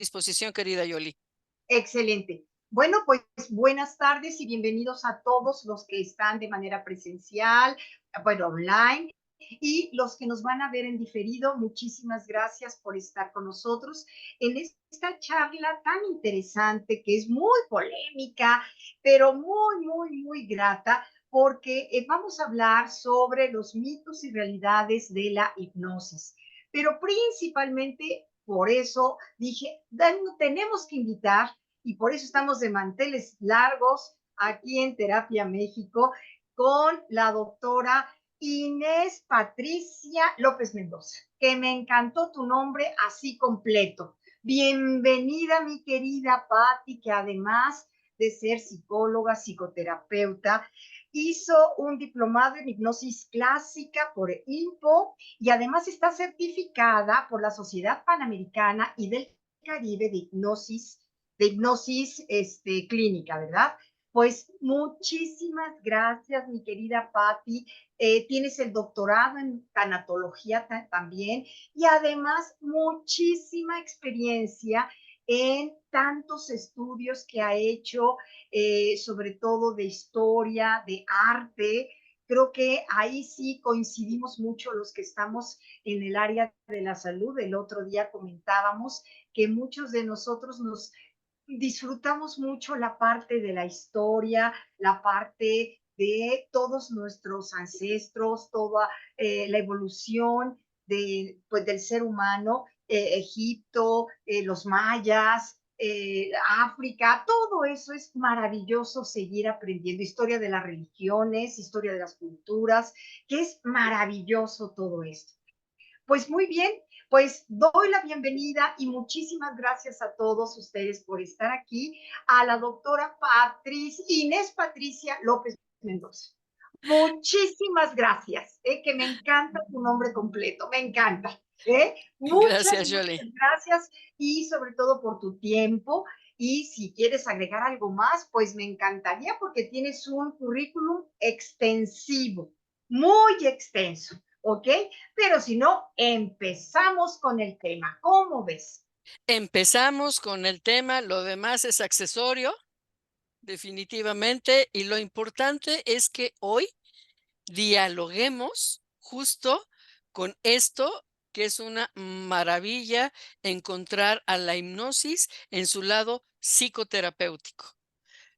disposición, querida Yoli. Excelente. Bueno, pues buenas tardes y bienvenidos a todos los que están de manera presencial, bueno, online, y los que nos van a ver en diferido. Muchísimas gracias por estar con nosotros en esta charla tan interesante que es muy polémica, pero muy grata, porque vamos a hablar sobre los mitos y realidades de la hipnosis. Pero principalmente por eso dije, tenemos que invitar y por eso estamos de manteles largos aquí en Terapia México con la doctora Inés Patricia López Mendoza, que me encantó tu nombre así completo. Bienvenida, mi querida Patti, que además de ser psicóloga, psicoterapeuta, hizo un diplomado en hipnosis clásica por INPO y además está certificada por la Sociedad Panamericana y del Caribe de hipnosis clínica, ¿verdad? Pues muchísimas gracias, mi querida Patti. Tienes el doctorado en tanatología también y además muchísima experiencia en tantos estudios que ha hecho, sobre todo de historia, de arte. Creo que ahí sí coincidimos mucho los que estamos en el área de la salud. El otro día comentábamos que muchos de nosotros nos disfrutamos mucho la parte de la historia, la parte de todos nuestros ancestros, toda la evolución pues, del ser humano, Egipto, los mayas, África, todo eso es maravilloso seguir aprendiendo, historia de las religiones, historia de las culturas, que es maravilloso todo esto. Pues muy bien, pues doy la bienvenida y muchísimas gracias a todos ustedes por estar aquí, a la doctora Inés Patricia López Mendoza. Muchísimas gracias, que me encanta tu nombre completo, me encanta. Gracias, Muchas Yoli. gracias y sobre todo por tu tiempo. Y si quieres agregar algo más, pues me encantaría porque tienes un currículum extensivo, muy extenso. ¿Ok? Pero si no, empezamos con el tema. ¿Cómo ves? Empezamos con el tema, lo demás es accesorio, definitivamente, y lo importante es que hoy dialoguemos justo con esto, que es una maravilla encontrar a la hipnosis en su lado psicoterapéutico.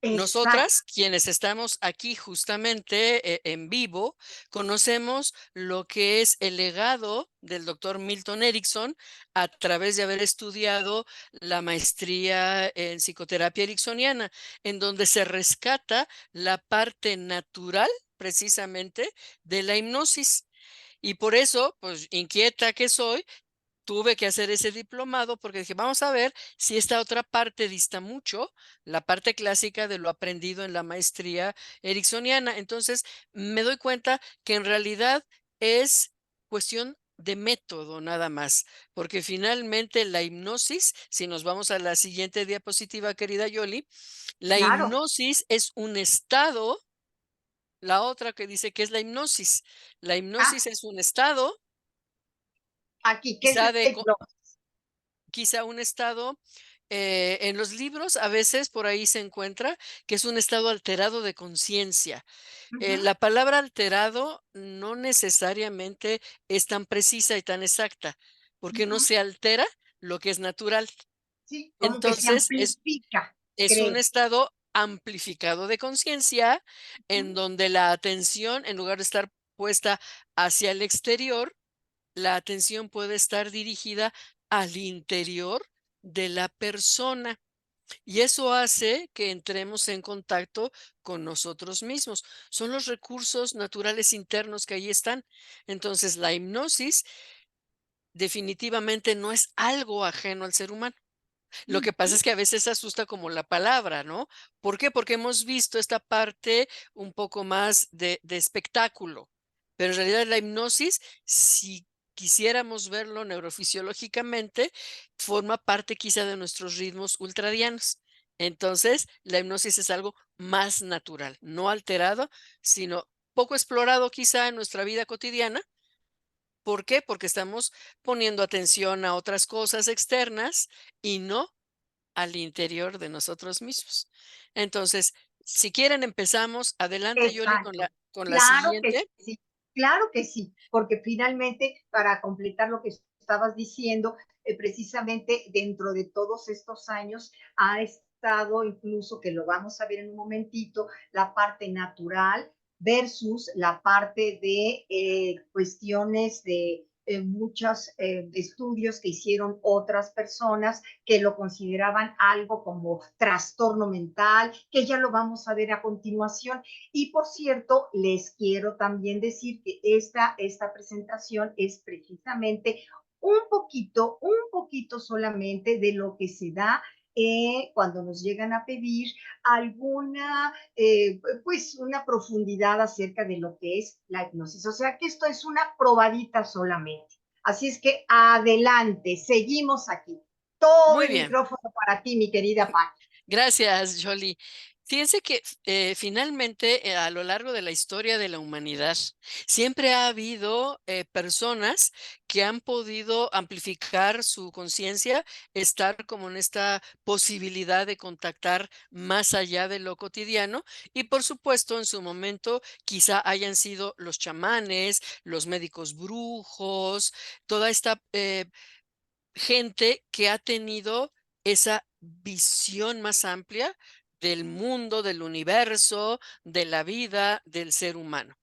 Exacto, Nosotras, quienes estamos aquí justamente en vivo, conocemos lo que es el legado del doctor Milton Erickson a través de haber estudiado la maestría en psicoterapia ericksoniana, en donde se rescata la parte natural precisamente de la hipnosis. Y por eso, pues inquieta que soy, tuve que hacer ese diplomado porque dije, vamos a ver si esta otra parte dista mucho, la parte clásica de lo aprendido en la maestría ericksoniana. Entonces, me doy cuenta que en realidad es cuestión de método nada más, porque finalmente la hipnosis, si nos vamos a la siguiente diapositiva, querida Yoli, la claro. hipnosis es un estado, la otra que dice que es la hipnosis. La Ah, hipnosis es un estado, aquí, ¿qué es quizá la de hipnosis? quizá un estado, en los libros a veces por ahí se encuentra que es un estado alterado de conciencia. Ujú, La palabra alterado no necesariamente es tan precisa y tan exacta, porque no ujú. se altera lo que es natural. Sí, como que se Entonces, amplifica, es un creo. estado amplificado de conciencia en Ujú. donde la atención, en lugar de estar puesta hacia el exterior, la atención puede estar dirigida al interior de la persona y eso hace que entremos en contacto con nosotros mismos. Son los recursos naturales internos que ahí están. Entonces, la hipnosis definitivamente no es algo ajeno al ser humano. Lo que pasa Ujú. es que a veces asusta como la palabra, ¿no? ¿Por qué? Porque hemos visto esta parte un poco más de espectáculo, pero en realidad la hipnosis, si quisiéramos verlo neurofisiológicamente, forma parte quizá de nuestros ritmos ultradianos. Entonces, la hipnosis es algo más natural, no alterado, sino poco explorado quizá en nuestra vida cotidiana, ¿Por qué? Porque estamos poniendo atención a otras cosas externas y no al interior de nosotros mismos. Entonces, si quieren empezamos. Adelante, Yoli, con Exacto. la Claro que siguiente. sí, claro que sí, porque finalmente, para completar lo que estabas diciendo, precisamente dentro de todos estos años ha estado incluso, que lo vamos a ver en un momentito, la parte natural versus la parte de cuestiones de muchos estudios que hicieron otras personas que lo consideraban algo como trastorno mental, que ya lo vamos a ver a continuación. Y por cierto, les quiero también decir que esta presentación es precisamente un poquito solamente de lo que se da cuando nos llegan a pedir alguna, pues una profundidad acerca de lo que es la hipnosis. O sea que esto es una probadita solamente. Así es que adelante, seguimos aquí. Todo Muy el bien. micrófono para ti, mi querida Patti. Gracias, Jolie. Fíjense que finalmente a lo largo de la historia de la humanidad siempre ha habido personas que han podido amplificar su conciencia, estar como en esta posibilidad de contactar más allá de lo cotidiano y por supuesto en su momento quizá hayan sido los chamanes, los médicos brujos, toda esta gente que ha tenido esa visión más amplia del mundo, del universo, de la vida, del ser humano.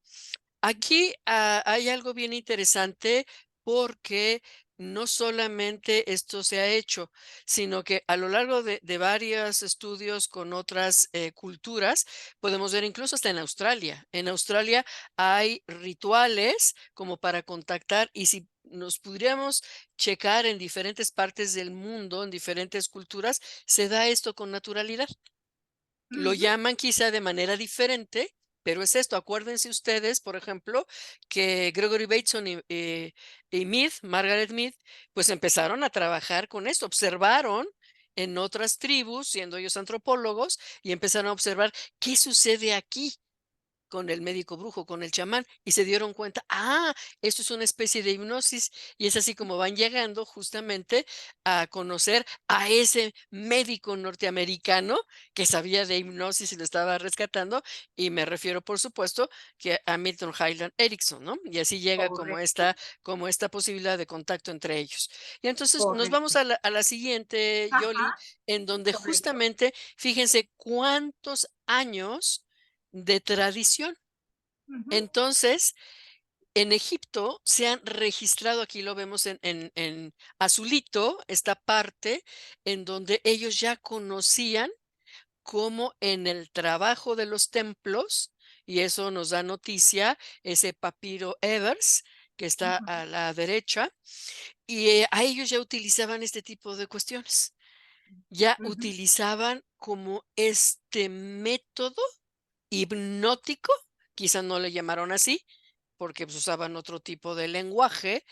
Aquí hay algo bien interesante porque no solamente esto se ha hecho, sino que a lo largo de varios estudios con otras culturas, podemos ver incluso hasta en Australia. En Australia hay rituales como para contactar y si nos pudiéramos checar en diferentes partes del mundo, en diferentes culturas, se da esto con naturalidad. Lo Ujú, llaman quizá de manera diferente, pero es esto. Acuérdense ustedes, por ejemplo, que Gregory Bateson y Mead, Margaret Mead, pues empezaron a trabajar con esto, observaron en otras tribus, siendo ellos antropólogos, y empezaron a observar qué sucede aquí con el médico brujo, con el chamán, y se dieron cuenta, esto es una especie de hipnosis, y es así como van llegando justamente a conocer a ese médico norteamericano que sabía de hipnosis y lo estaba rescatando, y me refiero, por supuesto, que a Milton Hyland Erickson, ¿no? Y así llega correcto, como esta posibilidad de contacto entre ellos. Y entonces nos vamos correcto. a la siguiente, Yoli, Ajá, en donde correcto. justamente, fíjense cuántos años de tradición. Ujú, Entonces, en Egipto se han registrado, aquí lo vemos en azulito, esta parte en donde ellos ya conocían cómo en el trabajo de los templos, y eso nos da noticia, ese papiro Evers, que está ujú, a la derecha, y a ellos ya utilizaban este tipo de cuestiones, ya ujú, utilizaban como este método hipnótico, quizá no le llamaron así, porque pues, usaban otro tipo de lenguaje,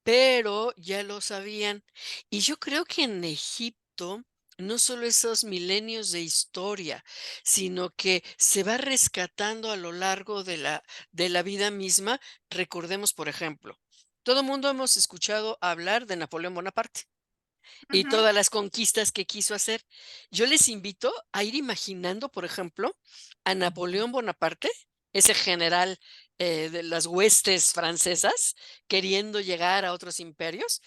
pero ya lo sabían. Y yo creo que en Egipto, no solo esos milenios de historia, sino que se va rescatando a lo largo de la vida misma. Recordemos, por ejemplo, todo el mundo hemos escuchado hablar de Napoleón Bonaparte y ujú, todas las conquistas que quiso hacer. Yo les invito a ir imaginando, por ejemplo, a ujú, Napoleón Bonaparte, ese general de las huestes francesas, queriendo llegar a otros imperios,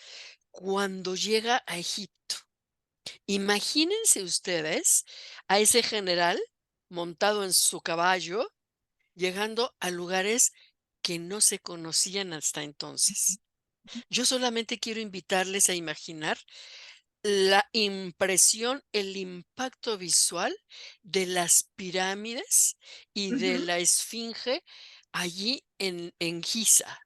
cuando llega a Egipto. Imagínense ustedes a ese general montado en su caballo, llegando a lugares que no se conocían hasta entonces. Yo solamente quiero invitarles a imaginar la impresión, el impacto visual de las pirámides y de ujú, la esfinge allí en Giza.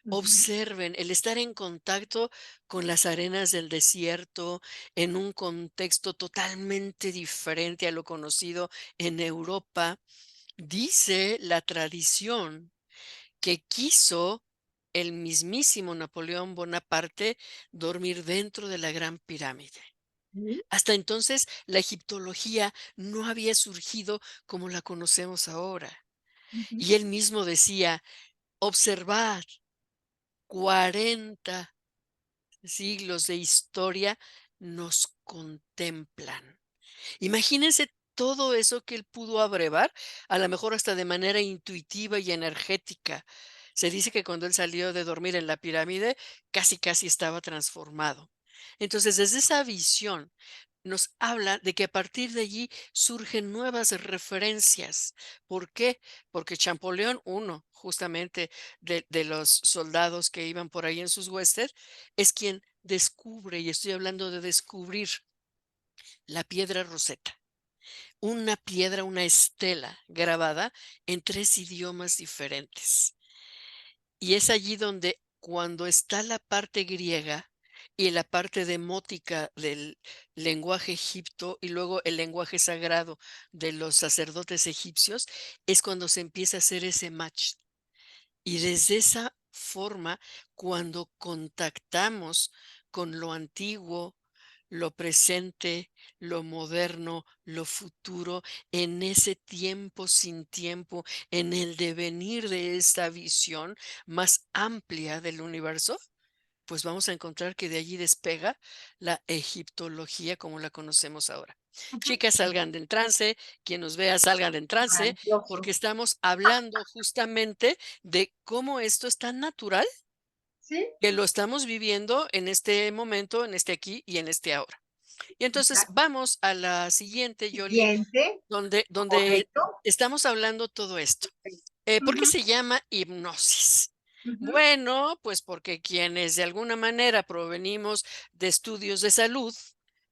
ujú, Observen el estar en contacto con las arenas del desierto en un contexto totalmente diferente a lo conocido en Europa. Dice la tradición que quiso el mismísimo Napoleón Bonaparte dormir dentro de la Gran Pirámide. ujú, Hasta entonces, la egiptología no había surgido como la conocemos ahora. ujú, Y él mismo decía, observad, 40 siglos de historia nos contemplan. Imagínense todo eso que él pudo abrevar, a lo mejor hasta de manera intuitiva y energética. Se dice que cuando él salió de dormir en la pirámide, casi, casi estaba transformado. Entonces, desde esa visión, nos habla de que a partir de allí surgen nuevas referencias. ¿Por qué? Porque Champollion, uno justamente de los soldados que iban por ahí en sus huestes, es quien descubre, y estoy hablando de descubrir, la piedra Rosetta, una piedra, una estela grabada en 3 idiomas diferentes. Y es allí donde, cuando está la parte griega y la parte demótica del lenguaje egipto y luego el lenguaje sagrado de los sacerdotes egipcios, es cuando se empieza a hacer ese match. Y desde esa forma, cuando contactamos con lo antiguo, lo presente, lo moderno, lo futuro, en ese tiempo sin tiempo, en el devenir de esta visión más amplia del universo, pues vamos a encontrar que de allí despega la egiptología como la conocemos ahora. Ujú. Chicas, salgan del trance, quien nos vea, salgan del trance, porque Maravilloso. estamos hablando justamente de cómo esto es tan natural Sí, que lo estamos viviendo en este momento, en este aquí y en este ahora. Y entonces exacto. vamos a la siguiente, Yoli, Siguiente, donde correcto. estamos hablando todo esto. ¿Por qué Ujú, se llama hipnosis? ujú, Bueno, pues porque quienes de alguna manera provenimos de estudios de salud,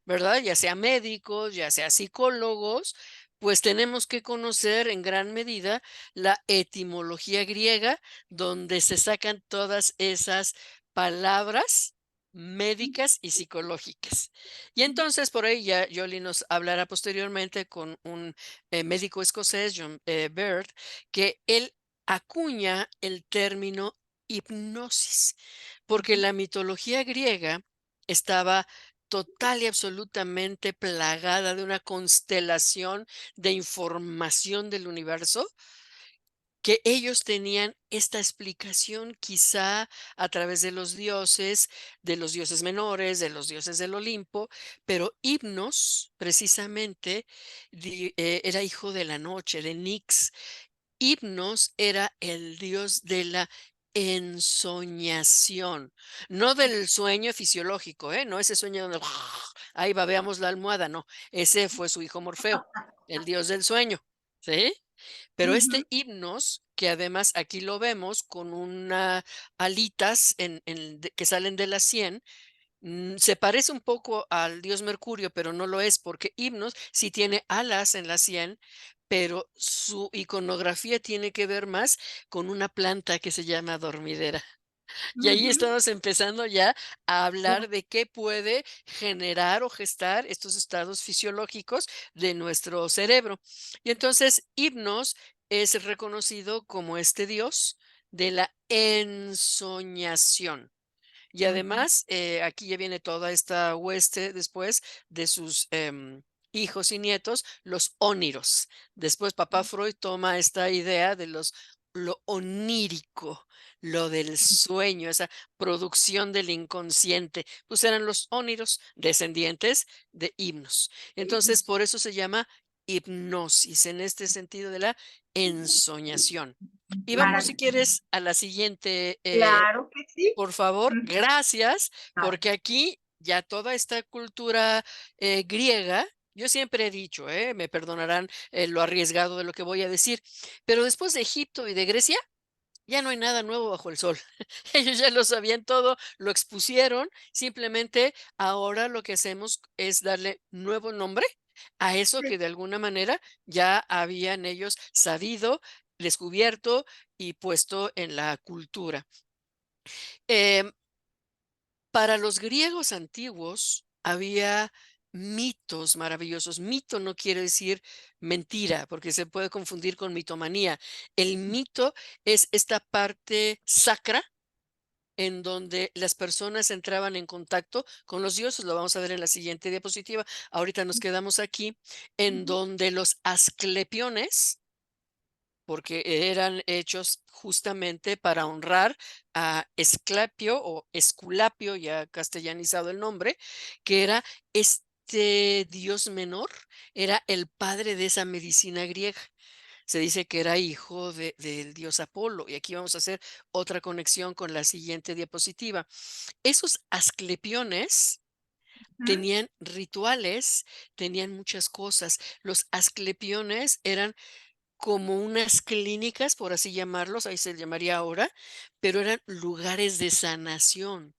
¿verdad? Ya sea médicos, ya sea psicólogos, pues tenemos que conocer en gran medida la etimología griega, donde se sacan todas esas palabras médicas y psicológicas. Y ujú, entonces por ahí ya Yoli nos hablará posteriormente con un médico escocés, John Bird, que él acuña el término hipnosis, porque ujú, la mitología griega estaba total y absolutamente plagada de una constelación de información del universo, que ellos tenían esta explicación quizá a través de los dioses menores, de los dioses del Olimpo, pero Hipnos, precisamente, era hijo de la noche, de Nix. Hipnos era el dios de la ensoñación, no del sueño fisiológico, ¿eh? No ese sueño donde ahí babeamos la almohada, no, ese fue su hijo Morfeo, el dios del sueño, ¿sí? Pero ujú, este Hipnos, que además aquí lo vemos con una alitas que salen de la sien, se parece un poco al dios Mercurio, pero no lo es, porque Himnos sí tiene alas en la sien, pero su iconografía tiene que ver más con una planta que se llama dormidera. Y ahí ujú. estamos empezando ya a Ya. hablar de qué puede generar o gestar estos estados fisiológicos de nuestro cerebro. Y entonces, Hipnos es reconocido como este dios de la ensoñación. Y Ujú, además, aquí ya viene toda esta hueste después de sus hijos y nietos, los óniros. Después papá Freud toma esta idea de lo onírico, lo del sueño, esa producción del inconsciente. Pues eran los óniros, descendientes de himnos. Entonces, himnos. por eso se llama hipnosis, en este sentido de la ensoñación. Y vamos, si Maravilloso. quieres, a la siguiente Claro que sí. por favor, Ujú. gracias, A ver. porque aquí ya toda esta cultura griega, yo siempre he dicho, me perdonarán lo arriesgado de lo que voy a decir, pero después de Egipto y de Grecia, ya no hay nada nuevo bajo el sol. Ellos ya lo sabían todo, lo expusieron, simplemente ahora lo que hacemos es darle nuevo nombre a eso Sí. que de alguna manera ya habían ellos sabido, descubierto y puesto en la cultura. Em, para los griegos antiguos había mitos maravillosos. Mito no quiere decir mentira, porque se puede confundir con mitomanía. El mito es esta parte sacra en donde las personas entraban en contacto con los dioses. Lo vamos a ver en la siguiente diapositiva. Ahorita nos quedamos aquí, en Ujú, donde los asclepiones porque eran hechos justamente para honrar a Esclapio o Esculapio, ya castellanizado el nombre, que era este dios menor, era el padre de esa medicina griega. Se dice que era hijo del dios Apolo, y aquí vamos a hacer otra conexión con la siguiente diapositiva. Esos asclepiones Ujú, tenían rituales, tenían muchas cosas. Los asclepiones eran como unas clínicas, por así llamarlos, ahí se llamaría ahora, pero eran lugares de sanación,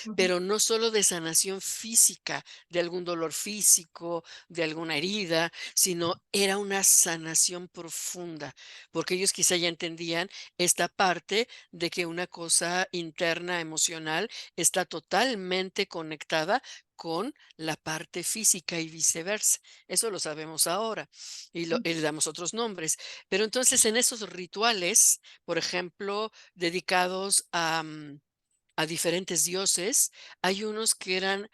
ujú, pero no solo de sanación física, de algún dolor físico, de alguna herida, sino era una sanación profunda, porque ellos quizá ya entendían esta parte de que una cosa interna, emocional, está totalmente conectada con la parte física y viceversa. Eso lo sabemos ahora y le damos otros nombres. Pero entonces en esos rituales, por ejemplo, dedicados a diferentes dioses. Hay unos que eran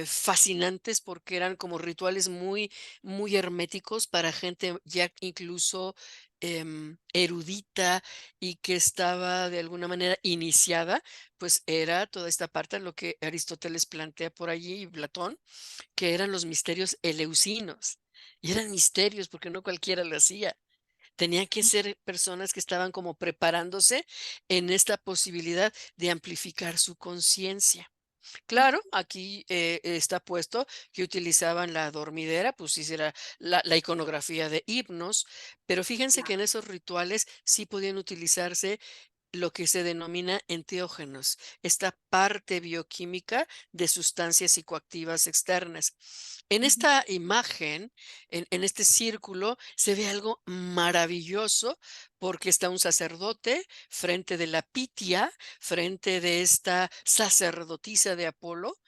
fascinantes porque eran como rituales muy, muy herméticos para gente ya incluso erudita y que estaba de alguna manera iniciada, pues era toda esta parte, lo que Aristóteles plantea por allí y Platón, que eran los misterios eleusinos. Y eran misterios porque no cualquiera lo hacía. Tenían que ser personas que estaban como preparándose en esta posibilidad de amplificar su conciencia. Claro, aquí está puesto que utilizaban la dormidera, pues sí será la iconografía de himnos, pero fíjense que en esos rituales sí podían utilizarse lo que se denomina enteógenos, esta parte bioquímica de sustancias psicoactivas externas. En ujú, esta imagen, en este círculo, se ve algo maravilloso porque está un sacerdote frente de la Pitia, frente de esta sacerdotisa de Apolo,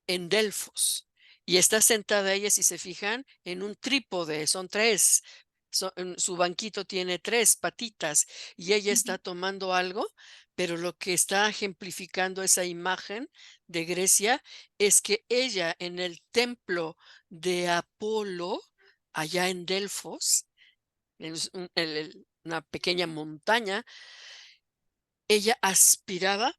en Delfos. Y está sentada ella, si se fijan, en un trípode, son tres. Su banquito tiene tres patitas y ella ujú, está tomando algo, pero lo que está ejemplificando esa imagen de Grecia es que ella en el templo de Apolo, allá en Delfos, es una pequeña montaña, ella aspiraba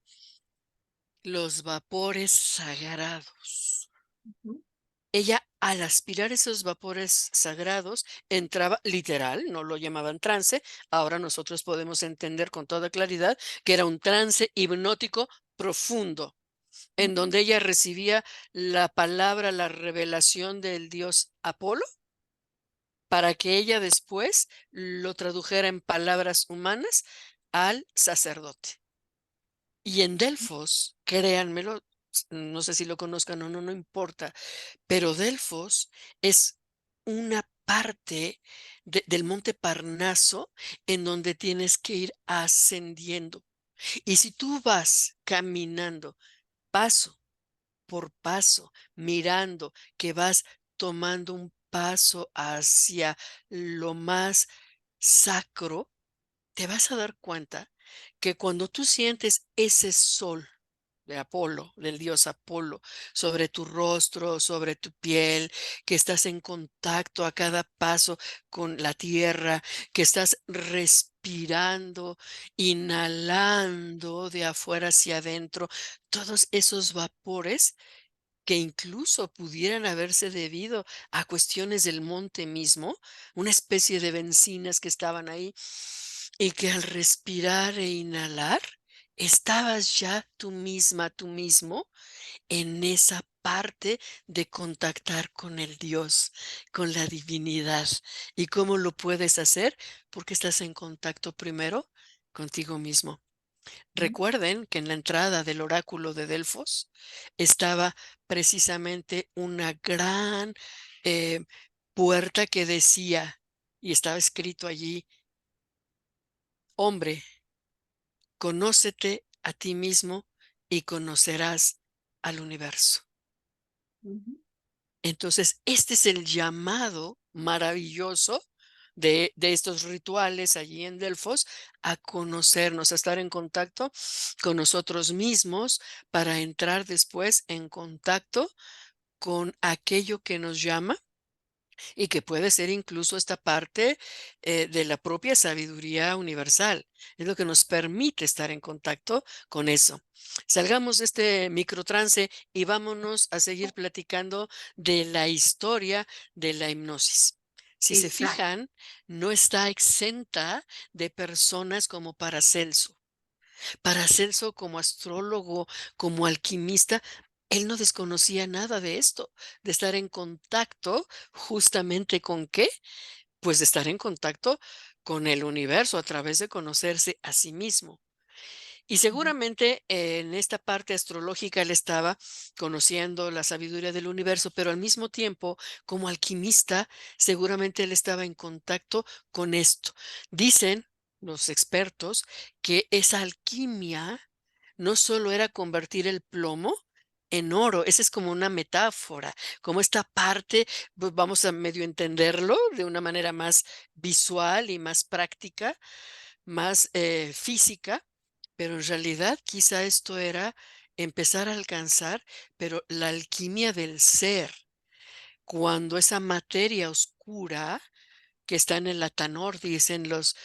los vapores sagrados. ujú, Ella, al aspirar esos vapores sagrados, entraba literal, no lo llamaban trance, ahora nosotros podemos entender con toda claridad que era un trance hipnótico profundo, en ujú, donde ella recibía la palabra, la revelación del dios Apolo, para que ella después lo tradujera en palabras humanas al sacerdote. Y en Delfos, créanmelo, no sé si lo conozcan o no, no importa, pero Delfos es una parte del monte Parnaso en donde tienes que ir ascendiendo. Y si tú vas caminando paso por paso, mirando que vas tomando un paso hacia lo más sacro, te vas a dar cuenta que cuando tú sientes ese sol de Apolo, del dios Apolo, sobre tu rostro, sobre tu piel, que estás en contacto a cada paso con la tierra, que estás respirando, inhalando de afuera hacia adentro, todos esos vapores que incluso pudieran haberse debido a cuestiones del monte mismo, una especie de bencinas que estaban ahí, y que al respirar e inhalar, estabas ya tú misma, tú mismo, en esa parte de contactar con el Dios, con la divinidad. ¿Y cómo lo puedes hacer? Porque estás en contacto primero contigo mismo. ujú, Recuerden que en la entrada del oráculo de Delfos estaba precisamente una gran eh, puerta que decía, y estaba escrito allí, hombre, conócete a ti mismo y conocerás al universo. ujú, Entonces, este es el llamado maravilloso de estos rituales allí en Delfos a conocernos, a estar en contacto con nosotros mismos para entrar después en contacto con aquello que nos llama y que puede ser incluso esta parte de la propia sabiduría universal. Es lo que nos permite estar en contacto con eso. Salgamos de este microtrance y vámonos a seguir platicando de la historia de la hipnosis. Si se Exacto. fijan, no está exenta de personas como Paracelso. Paracelso como astrólogo, como alquimista, él no desconocía nada de esto, de estar en contacto justamente con qué, pues de estar en contacto con el universo a través de conocerse a sí mismo. Y Ujú. seguramente en esta parte astrológica él estaba conociendo la sabiduría del universo, pero al mismo tiempo, como alquimista, seguramente él estaba en contacto con esto. Dicen los expertos que esa alquimia no solo era convertir el plomo en oro, esa es como una metáfora, como esta parte, pues vamos a medio entenderlo de una manera más visual y más práctica, más física, pero en realidad quizá esto era empezar a alcanzar, pero la alquimia del ser, cuando esa materia oscura que está en el Atanor, dicen los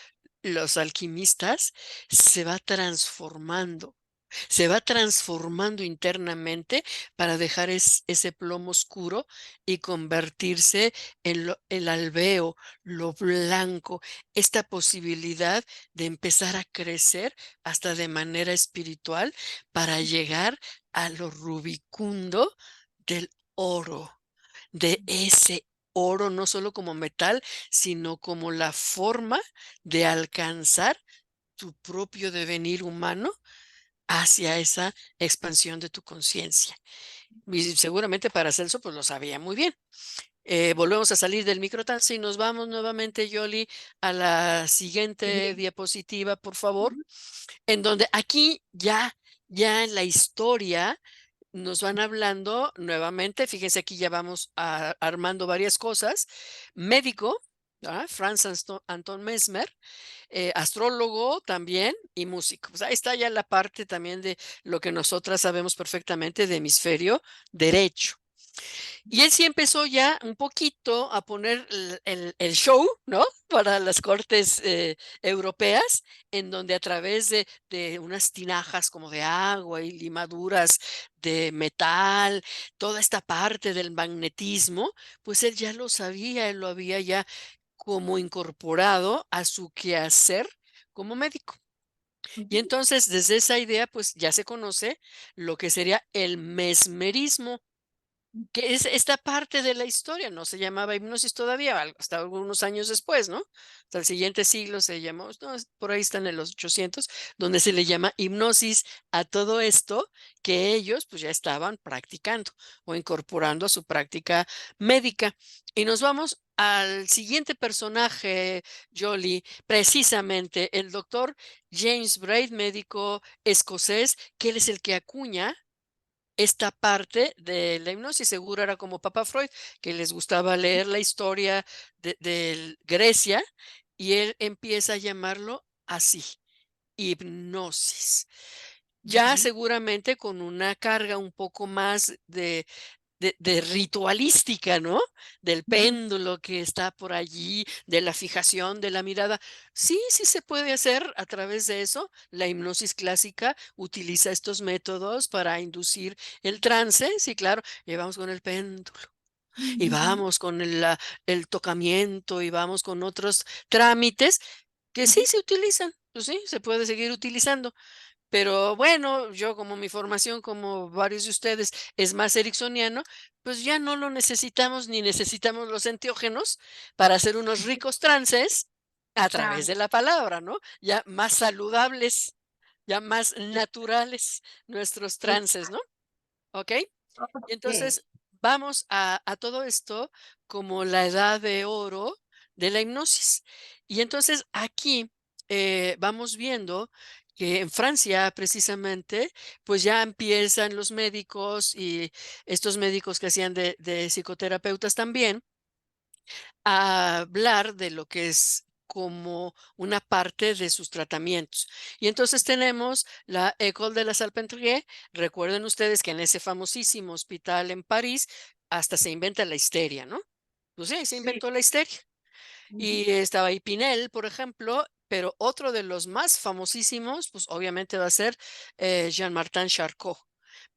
alquimistas, se va transformando internamente para dejar ese plomo oscuro y convertirse en el albeo, lo blanco, esta posibilidad de empezar a crecer hasta de manera espiritual para llegar a lo rubicundo del oro, de ese oro, no solo como metal, sino como la forma de alcanzar tu propio devenir humano hacia esa expansión de tu conciencia. Y seguramente Paracelso pues lo sabía muy bien. Volvemos a salir del microtrance y nos vamos nuevamente, Yoli, a la Muy siguiente bien. diapositiva, por favor, Ujú, en donde aquí ya en la historia nos van hablando nuevamente, fíjense, aquí ya vamos armando varias cosas. Médico, ¿verdad? Franz Anton Mesmer, astrólogo también y músico. Pues ahí está ya la parte también de lo que nosotras sabemos perfectamente de hemisferio derecho. Y él sí empezó ya un poquito a poner el show, ¿no? Para las cortes europeas, en donde a través de unas tinajas como de agua y limaduras de metal, toda esta parte del magnetismo, pues él ya lo sabía, él lo había ya como incorporado a su quehacer como médico. Y ujú, entonces, desde esa idea, pues ya se conoce lo que sería el mesmerismo, que es esta parte de la historia. No se llamaba hipnosis todavía, hasta algunos años después, ¿no? Hasta el siguiente siglo se llamó, no, por ahí están en los 800, donde se le llama hipnosis a todo esto que ellos pues ya estaban practicando o incorporando a su práctica médica. Y nos vamos al siguiente personaje, Jolie, precisamente el doctor James Braid, médico escocés, que él es el que acuña esta parte de la hipnosis. Seguro era como Papa Freud, que les gustaba leer la historia de Grecia, y él empieza a llamarlo así, hipnosis. Ya ujú, seguramente con una carga un poco más de ritualística, ¿no? Del ujú, péndulo que está por allí, de la fijación de la mirada. Sí, sí se puede hacer a través de eso. La hipnosis clásica utiliza estos métodos para inducir el trance. Sí, claro, y vamos con el péndulo, y ujú, vamos con el tocamiento, y vamos con otros trámites que sí ujú, se utilizan. Pues sí, se puede seguir utilizando. Pero bueno, yo como mi formación, como varios de ustedes, es más ericksoniano, pues ya no lo necesitamos ni necesitamos los enteógenos para hacer unos ricos trances a través claro. de la palabra, ¿no? Ya más saludables, ya más naturales nuestros trances, ¿no? ¿Ok? Y Okey. entonces vamos a todo esto como la edad de oro de la hipnosis. Y entonces aquí vamos viendo que en Francia precisamente, pues ya empiezan los médicos y estos médicos que hacían de psicoterapeutas también a hablar de lo que es como una parte de sus tratamientos. Y entonces tenemos la École de la Salpêtrière. Recuerden ustedes que en ese famosísimo hospital en París hasta se inventa la histeria, ¿no? pues sí, se Sí. inventó la histeria. Ujú, Y estaba ahí Pinel, por ejemplo, pero otro de los más famosísimos, pues obviamente va a ser Jean-Martin Charcot.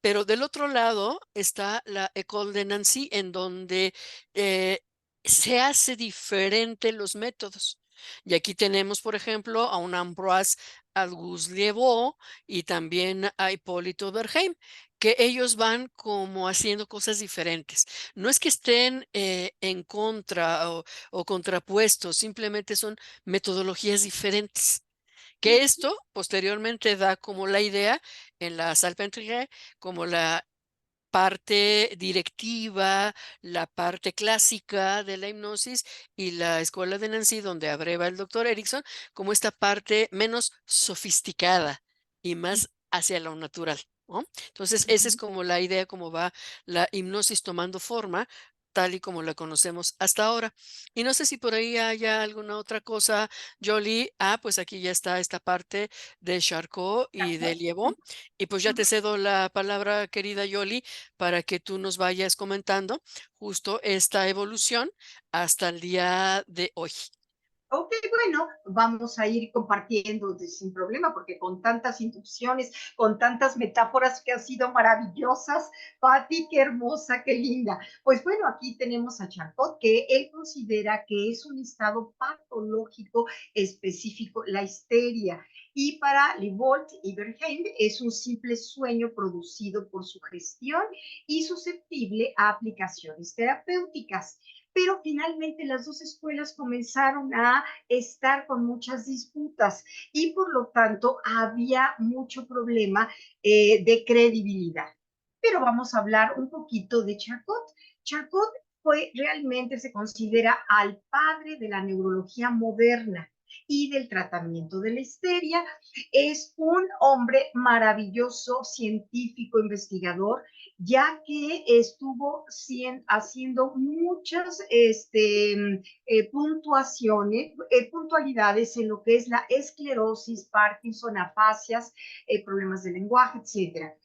Pero del otro lado está la École de Nancy, en donde eh, se hace diferente los métodos. Y aquí tenemos, por ejemplo, a un Ambroise Auguste Liévin y también a Hipólito Bergheim, que ellos van como haciendo cosas diferentes. No es que estén en contra o contrapuestos, simplemente son metodologías diferentes. Que ujú, esto posteriormente da como la idea en la Salpêtrière, como la parte directiva, la parte clásica de la hipnosis y la escuela de Nancy, donde abreva el doctor Erickson, como esta parte menos sofisticada y más hacia lo natural, ¿no? Entonces, esa es ujú. como la idea, cómo va la hipnosis tomando forma, tal y como la conocemos hasta ahora. Y no sé si por ahí haya alguna otra cosa, Jolie. Ah, pues aquí ya está esta parte de Charcot y de Liévin. Y pues ya te Ujú. cedo la palabra, querida Jolie, para que tú nos vayas comentando justo esta evolución hasta el día de hoy. Ok, bueno, vamos a ir compartiendo sin problema, porque con tantas inducciones, con tantas metáforas que han sido maravillosas, Patti, qué hermosa, qué linda. Pues bueno, aquí tenemos a Charcot, que él considera que es un estado patológico específico, la histeria, y para Livolt y Bergheim es un simple sueño producido por su gestión y susceptible a aplicaciones terapéuticas. Pero finalmente las dos escuelas comenzaron a estar con muchas disputas y por lo tanto había mucho problema de credibilidad. Pero vamos a hablar un poquito de Charcot. Charcot fue realmente se considera al padre de la neurología moderna y del tratamiento de la histeria. Es un hombre maravilloso, científico, investigador, ya que estuvo haciendo muchas puntualidades en lo que es la esclerosis, Parkinson, afasias, problemas de lenguaje, etcétera.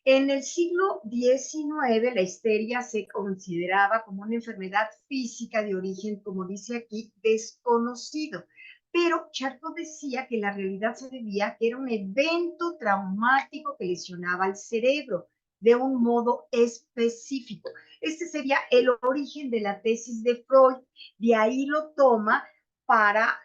En el siglo XIX, la histeria se consideraba como una enfermedad física de origen, como dice aquí, desconocido. Pero Charcot decía que la realidad se debía a que era un evento traumático que lesionaba el cerebro de un modo específico. Este sería el origen de la tesis de Freud. De ahí lo toma para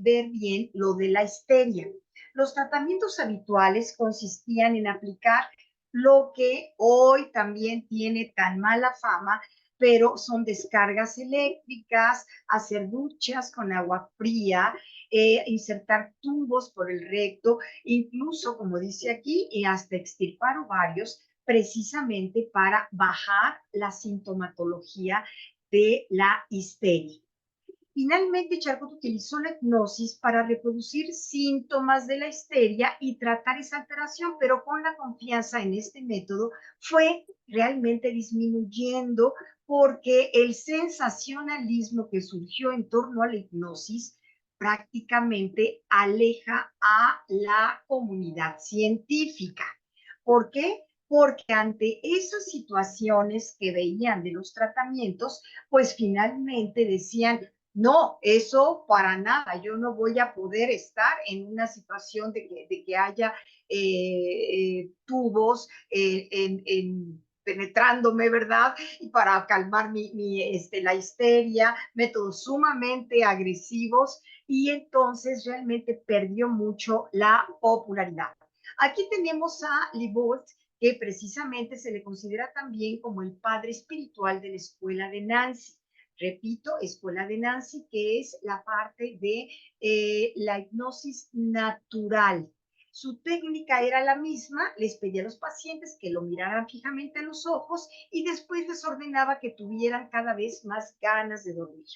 ver bien lo de la histeria. Los tratamientos habituales consistían en aplicar lo que hoy también tiene tan mala fama, pero son descargas eléctricas, hacer duchas con agua fría, insertar tubos por el recto, incluso, como dice aquí, y hasta extirpar ovarios, precisamente para bajar la sintomatología de la histeria. Finalmente, Charcot utilizó la hipnosis para reproducir síntomas de la histeria y tratar esa alteración, pero con la confianza en este método fue realmente disminuyendo porque el sensacionalismo que surgió en torno a la hipnosis prácticamente aleja a la comunidad científica. ¿Por qué? Porque ante esas situaciones que veían de los tratamientos, pues finalmente decían, no, eso para nada. Yo no voy a poder estar en una situación de que haya tubos penetrándome, ¿verdad? Y para calmar la histeria, métodos sumamente agresivos y entonces realmente perdió mucho la popularidad. Aquí tenemos a Libault, que precisamente se le considera también como el padre espiritual de la escuela de Nancy. Repito, escuela de Nancy, que es la parte de la hipnosis natural. Su técnica era la misma, les pedía a los pacientes que lo miraran fijamente a los ojos y después les ordenaba que tuvieran cada vez más ganas de dormir.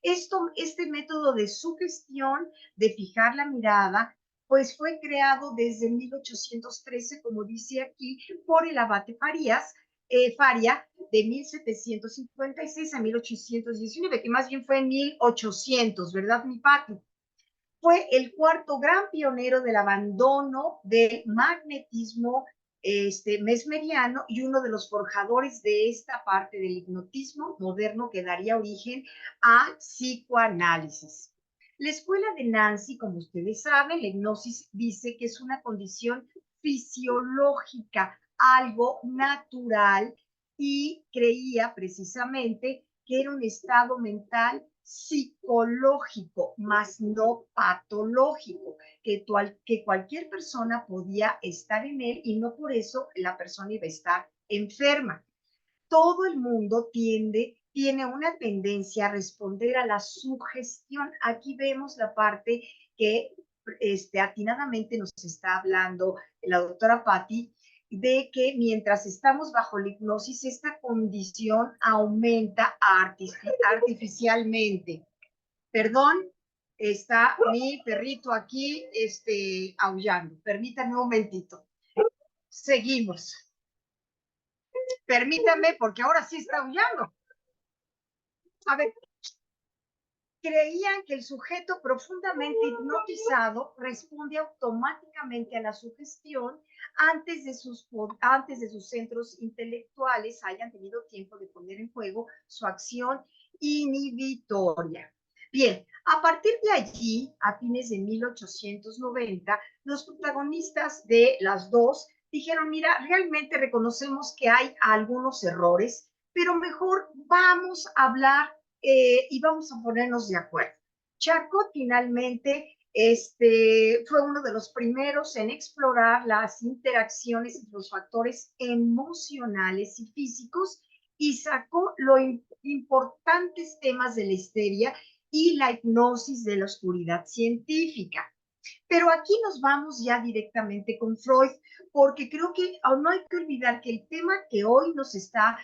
Este método de sugestión, de fijar la mirada, pues fue creado desde 1813, como dice aquí, por el abate Faria, de 1756 a 1819, que más bien fue en 1800, ¿verdad, mi Pati? Fue el cuarto gran pionero del abandono del magnetismo mesmeriano y uno de los forjadores de esta parte del hipnotismo moderno que daría origen al psicoanálisis. La escuela de Nancy, como ustedes saben, la hipnosis dice que es una condición fisiológica, algo natural, y creía precisamente que era un estado mental psicológico, más no patológico, que cualquier persona podía estar en él y no por eso la persona iba a estar enferma. Todo el mundo tiene una tendencia a responder a la sugestión. Aquí vemos la parte que atinadamente nos está hablando la doctora Patti, de que mientras estamos bajo la hipnosis, esta condición aumenta artificialmente. Perdón, está mi perrito aquí aullando. Permítanme un momentito. Seguimos. Permítanme, porque ahora sí está aullando. A ver, creían que el sujeto profundamente hipnotizado responde automáticamente a la sugestión antes de sus centros intelectuales hayan tenido tiempo de poner en juego su acción inhibitoria. Bien, a partir de allí, a fines de 1890, los protagonistas de las dos dijeron, mira, realmente reconocemos que hay algunos errores, pero mejor vamos a hablar y vamos a ponernos de acuerdo. Charcot finalmente fue uno de los primeros en explorar las interacciones entre los factores emocionales y físicos y sacó los importantes temas de la histeria y la hipnosis de la oscuridad científica. Pero aquí nos vamos ya directamente con Freud, porque creo que no hay que olvidar que el tema que hoy nos está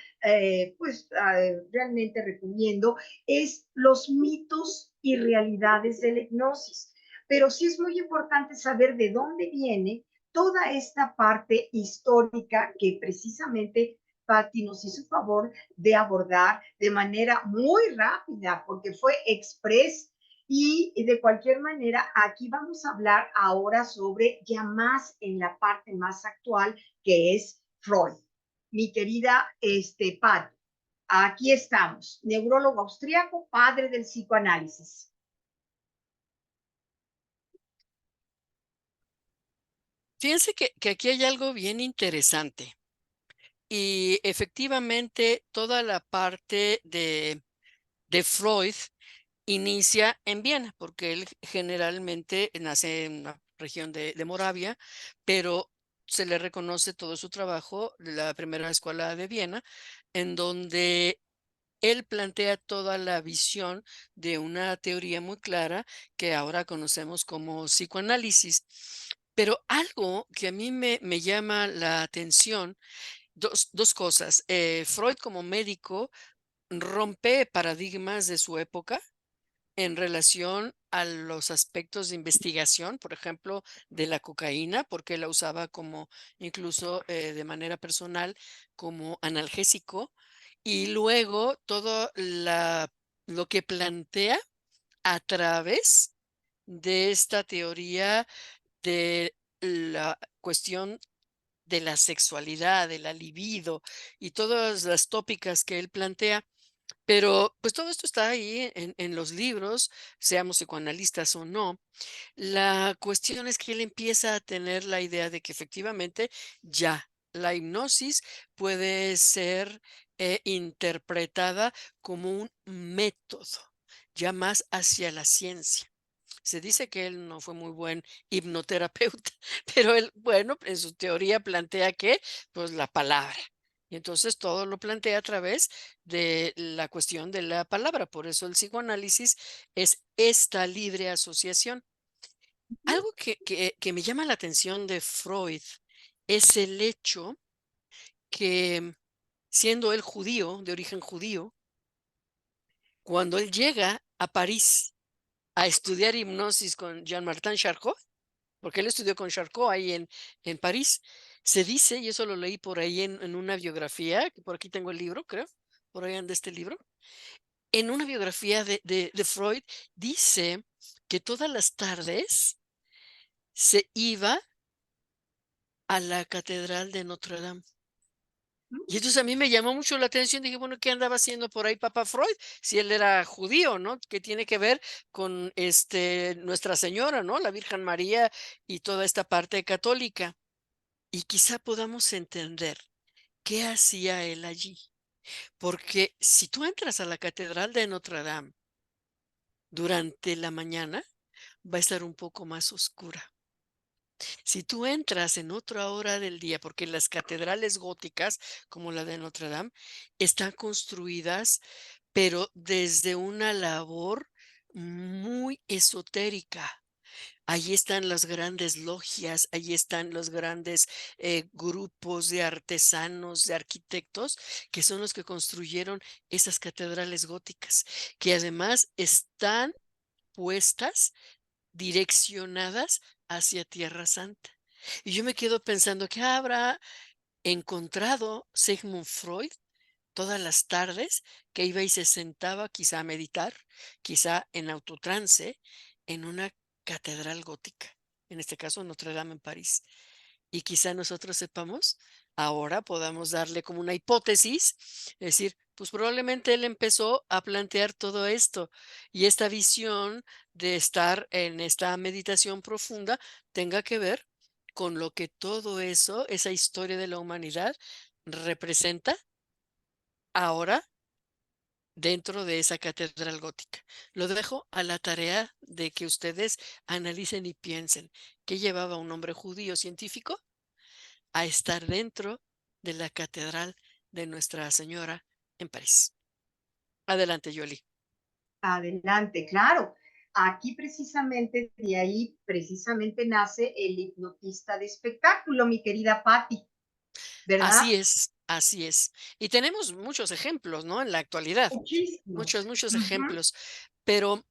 realmente recomiendo es los mitos y realidades de la hipnosis. Pero sí es muy importante saber de dónde viene toda esta parte histórica que precisamente Patti nos hizo favor de abordar de manera muy rápida, porque fue express y de cualquier manera, aquí vamos a hablar ahora sobre ya más en la parte más actual, que es Freud. Mi querida Pat, aquí estamos, neurólogo austriaco, padre del psicoanálisis. Fíjense que aquí hay algo bien interesante. Y efectivamente, toda la parte de Freud inicia en Viena, porque él generalmente nace en una región de Moravia, pero se le reconoce todo su trabajo de la primera escuela de Viena, en donde él plantea toda la visión de una teoría muy clara que ahora conocemos como psicoanálisis. Pero algo que a mí me llama la atención, dos cosas. Freud como médico rompe paradigmas de su época en relación a los aspectos de investigación, por ejemplo, de la cocaína, porque la usaba como incluso de manera personal como analgésico, y luego todo lo que plantea a través de esta teoría de la cuestión de la sexualidad, de la libido y todas las tópicas que él plantea. Pero, pues, todo esto está ahí en los libros, seamos psicoanalistas o no. La cuestión es que él empieza a tener la idea de que efectivamente ya la hipnosis puede ser, interpretada como un método, ya más hacia la ciencia. Se dice que él no fue muy buen hipnoterapeuta, pero él, bueno, en su teoría plantea que, pues, la palabra. Y entonces todo lo plantea a través de la cuestión de la palabra. Por eso el psicoanálisis es esta libre asociación. Algo que me llama la atención de Freud es el hecho que, siendo él judío, de origen judío, cuando él llega a París a estudiar hipnosis con Jean-Martin Charcot, porque él estudió con Charcot ahí en París. Se dice, y eso lo leí por ahí en una biografía, que por aquí tengo el libro, creo, por ahí anda este libro. En una biografía de Freud dice que todas las tardes se iba a la catedral de Notre Dame. ¿Mm? Y entonces a mí me llamó mucho la atención, dije, bueno, ¿qué andaba haciendo por ahí Papa Freud? Si él era judío, ¿no? ¿Qué tiene que ver con Nuestra Señora, ¿no? La Virgen María y toda esta parte católica. Y quizá podamos entender qué hacía él allí. Porque si tú entras a la Catedral de Notre Dame durante la mañana, va a estar un poco más oscura. Si tú entras en otra hora del día, porque las catedrales góticas, como la de Notre Dame, están construidas, pero desde una labor muy esotérica. Allí están las grandes logias, allí están los grandes grupos de artesanos, de arquitectos, que son los que construyeron esas catedrales góticas, que además están puestas, direccionadas hacia Tierra Santa. Y yo me quedo pensando, ¿qué habrá encontrado Sigmund Freud todas las tardes que iba y se sentaba quizá a meditar, quizá en autotrance, en una catedral gótica, en este caso Notre Dame en París? Y quizá nosotros sepamos, ahora podamos darle como una hipótesis, es decir, pues probablemente él empezó a plantear todo esto y esta visión de estar en esta meditación profunda tenga que ver con lo que todo eso, esa historia de la humanidad, representa ahora dentro de esa catedral gótica. Lo dejo a la tarea de que ustedes analicen y piensen qué llevaba un hombre judío científico a estar dentro de la catedral de Nuestra Señora en París. Adelante, Yoli. Adelante, claro. Aquí precisamente, de ahí precisamente nace el hipnotista de espectáculo, mi querida Patti, ¿verdad? Así es, así es. Y tenemos muchos ejemplos, ¿no? En la actualidad, muchos, Muchísimos. muchos Ujú. ejemplos. Pero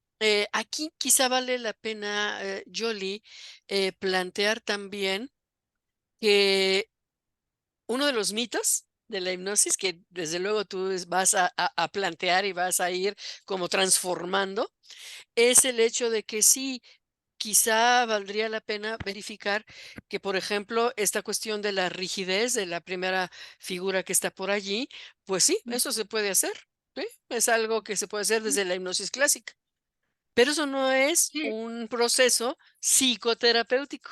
aquí quizá vale la pena, Yoli, plantear también que uno de los mitos de la hipnosis, que desde luego tú vas a plantear y vas a ir como transformando, es el hecho de que sí, quizá valdría la pena verificar que, por ejemplo, esta cuestión de la rigidez de la primera figura que está por allí, pues sí, eso se puede hacer, ¿sí? Es algo que se puede hacer desde la hipnosis clásica, pero eso no es Sí, un proceso psicoterapéutico,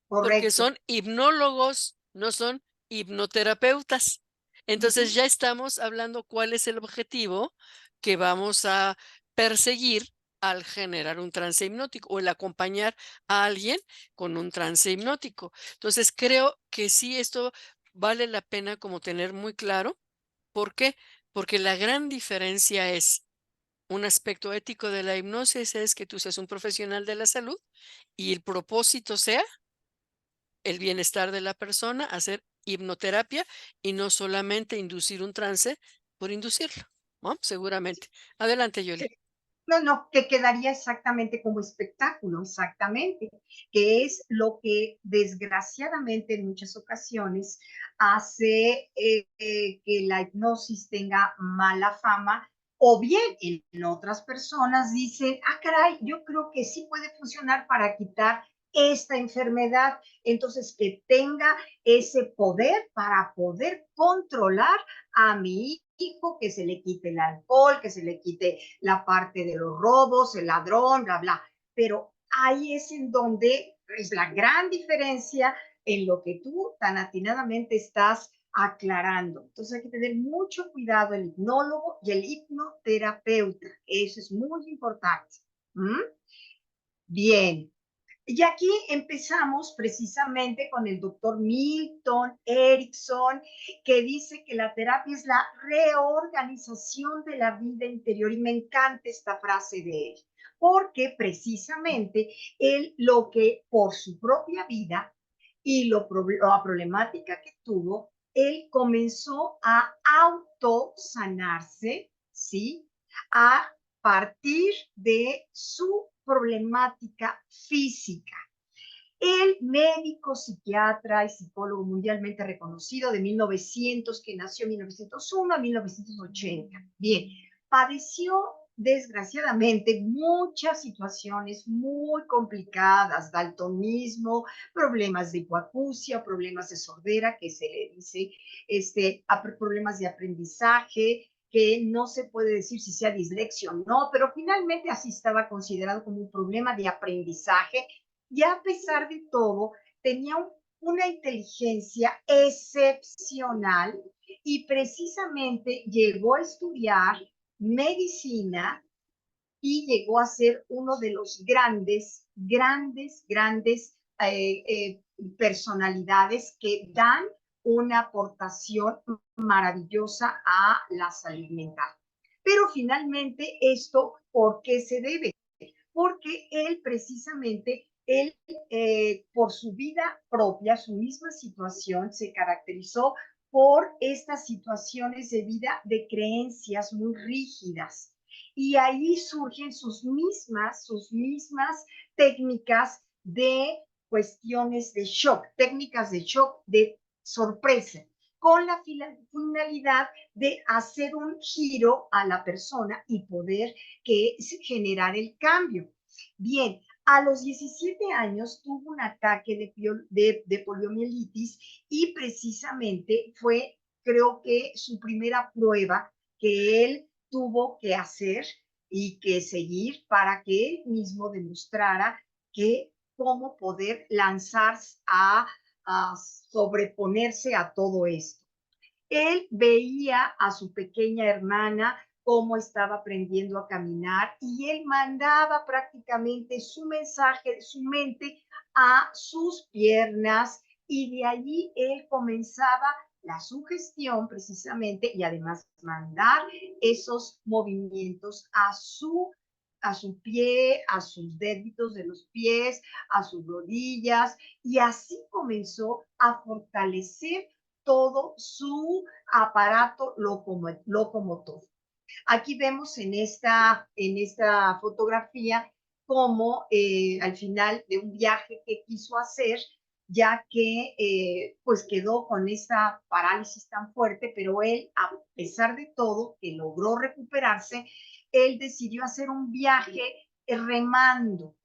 porque correcto. son hipnólogos, no son hipnoterapeutas. Entonces Ujú. ya estamos hablando cuál es el objetivo que vamos a perseguir al generar un trance hipnótico o el acompañar a alguien con un trance hipnótico. Entonces creo que sí, esto vale la pena como tener muy claro. ¿Por qué? Porque la gran diferencia es un aspecto ético de la hipnosis es que tú seas un profesional de la salud y el propósito sea el bienestar de la persona, hacer hipnoterapia y no solamente inducir un trance por inducirlo, ¿no? Seguramente. Adelante, Yoli. No, no, que quedaría exactamente como espectáculo, exactamente, que es lo que desgraciadamente en muchas ocasiones hace que la hipnosis tenga mala fama o bien en otras personas dicen, ah, caray, yo creo que sí puede funcionar para quitar esta enfermedad, entonces que tenga ese poder para poder controlar a mi hijo, que se le quite el alcohol, que se le quite la parte de los robos, el ladrón, bla, bla. Pero ahí es en donde es la gran diferencia en lo que tú tan atinadamente estás aclarando. Entonces hay que tener mucho cuidado el hipnólogo y el hipnoterapeuta. Eso es muy importante. ¿Mm? Bien, y aquí empezamos precisamente con el doctor Milton Erickson, que dice que la terapia es la reorganización de la vida interior. Y me encanta esta frase de él, porque precisamente él lo que por su propia vida y la problemática que tuvo, él comenzó a autosanarse, ¿sí? A partir de su problemática física. El médico, psiquiatra y psicólogo mundialmente reconocido de 1900, que nació en 1901 a 1980. Bien, padeció desgraciadamente, muchas situaciones muy complicadas, daltonismo, problemas de hipoacusia, problemas de sordera, que se le dice, problemas de aprendizaje, que no se puede decir si sea dislexia o no, pero finalmente así estaba considerado como un problema de aprendizaje y a pesar de todo tenía una inteligencia excepcional y precisamente llegó a estudiar medicina y llegó a ser uno de los grandes personalidades que dan una aportación maravillosa a la salud mental. Pero finalmente, ¿esto por qué se debe? Porque él precisamente, por su vida propia, su misma situación, se caracterizó por estas situaciones de vida de creencias muy rígidas. Y ahí surgen sus mismas técnicas de cuestiones de shock, técnicas de shock de sorpresa, con la finalidad de hacer un giro a la persona y poder generar el cambio. Bien, a los 17 años tuvo un ataque de poliomielitis y precisamente fue, creo que, su primera prueba que él tuvo que hacer y que seguir para que él mismo demostrara que cómo poder lanzarse a sobreponerse a todo esto. Él veía a su pequeña hermana cómo estaba aprendiendo a caminar y él mandaba prácticamente su mensaje de su mente a sus piernas y de allí él comenzaba la sugestión precisamente y además mandar esos movimientos a su pie, a sus deditos de los pies, a sus rodillas, y así comenzó a fortalecer todo su aparato locomotor. Aquí vemos en esta fotografía cómo al final de un viaje que quiso hacer, ya que pues quedó con esta parálisis tan fuerte, pero él, a pesar de todo, que logró recuperarse, él decidió hacer un viaje remando.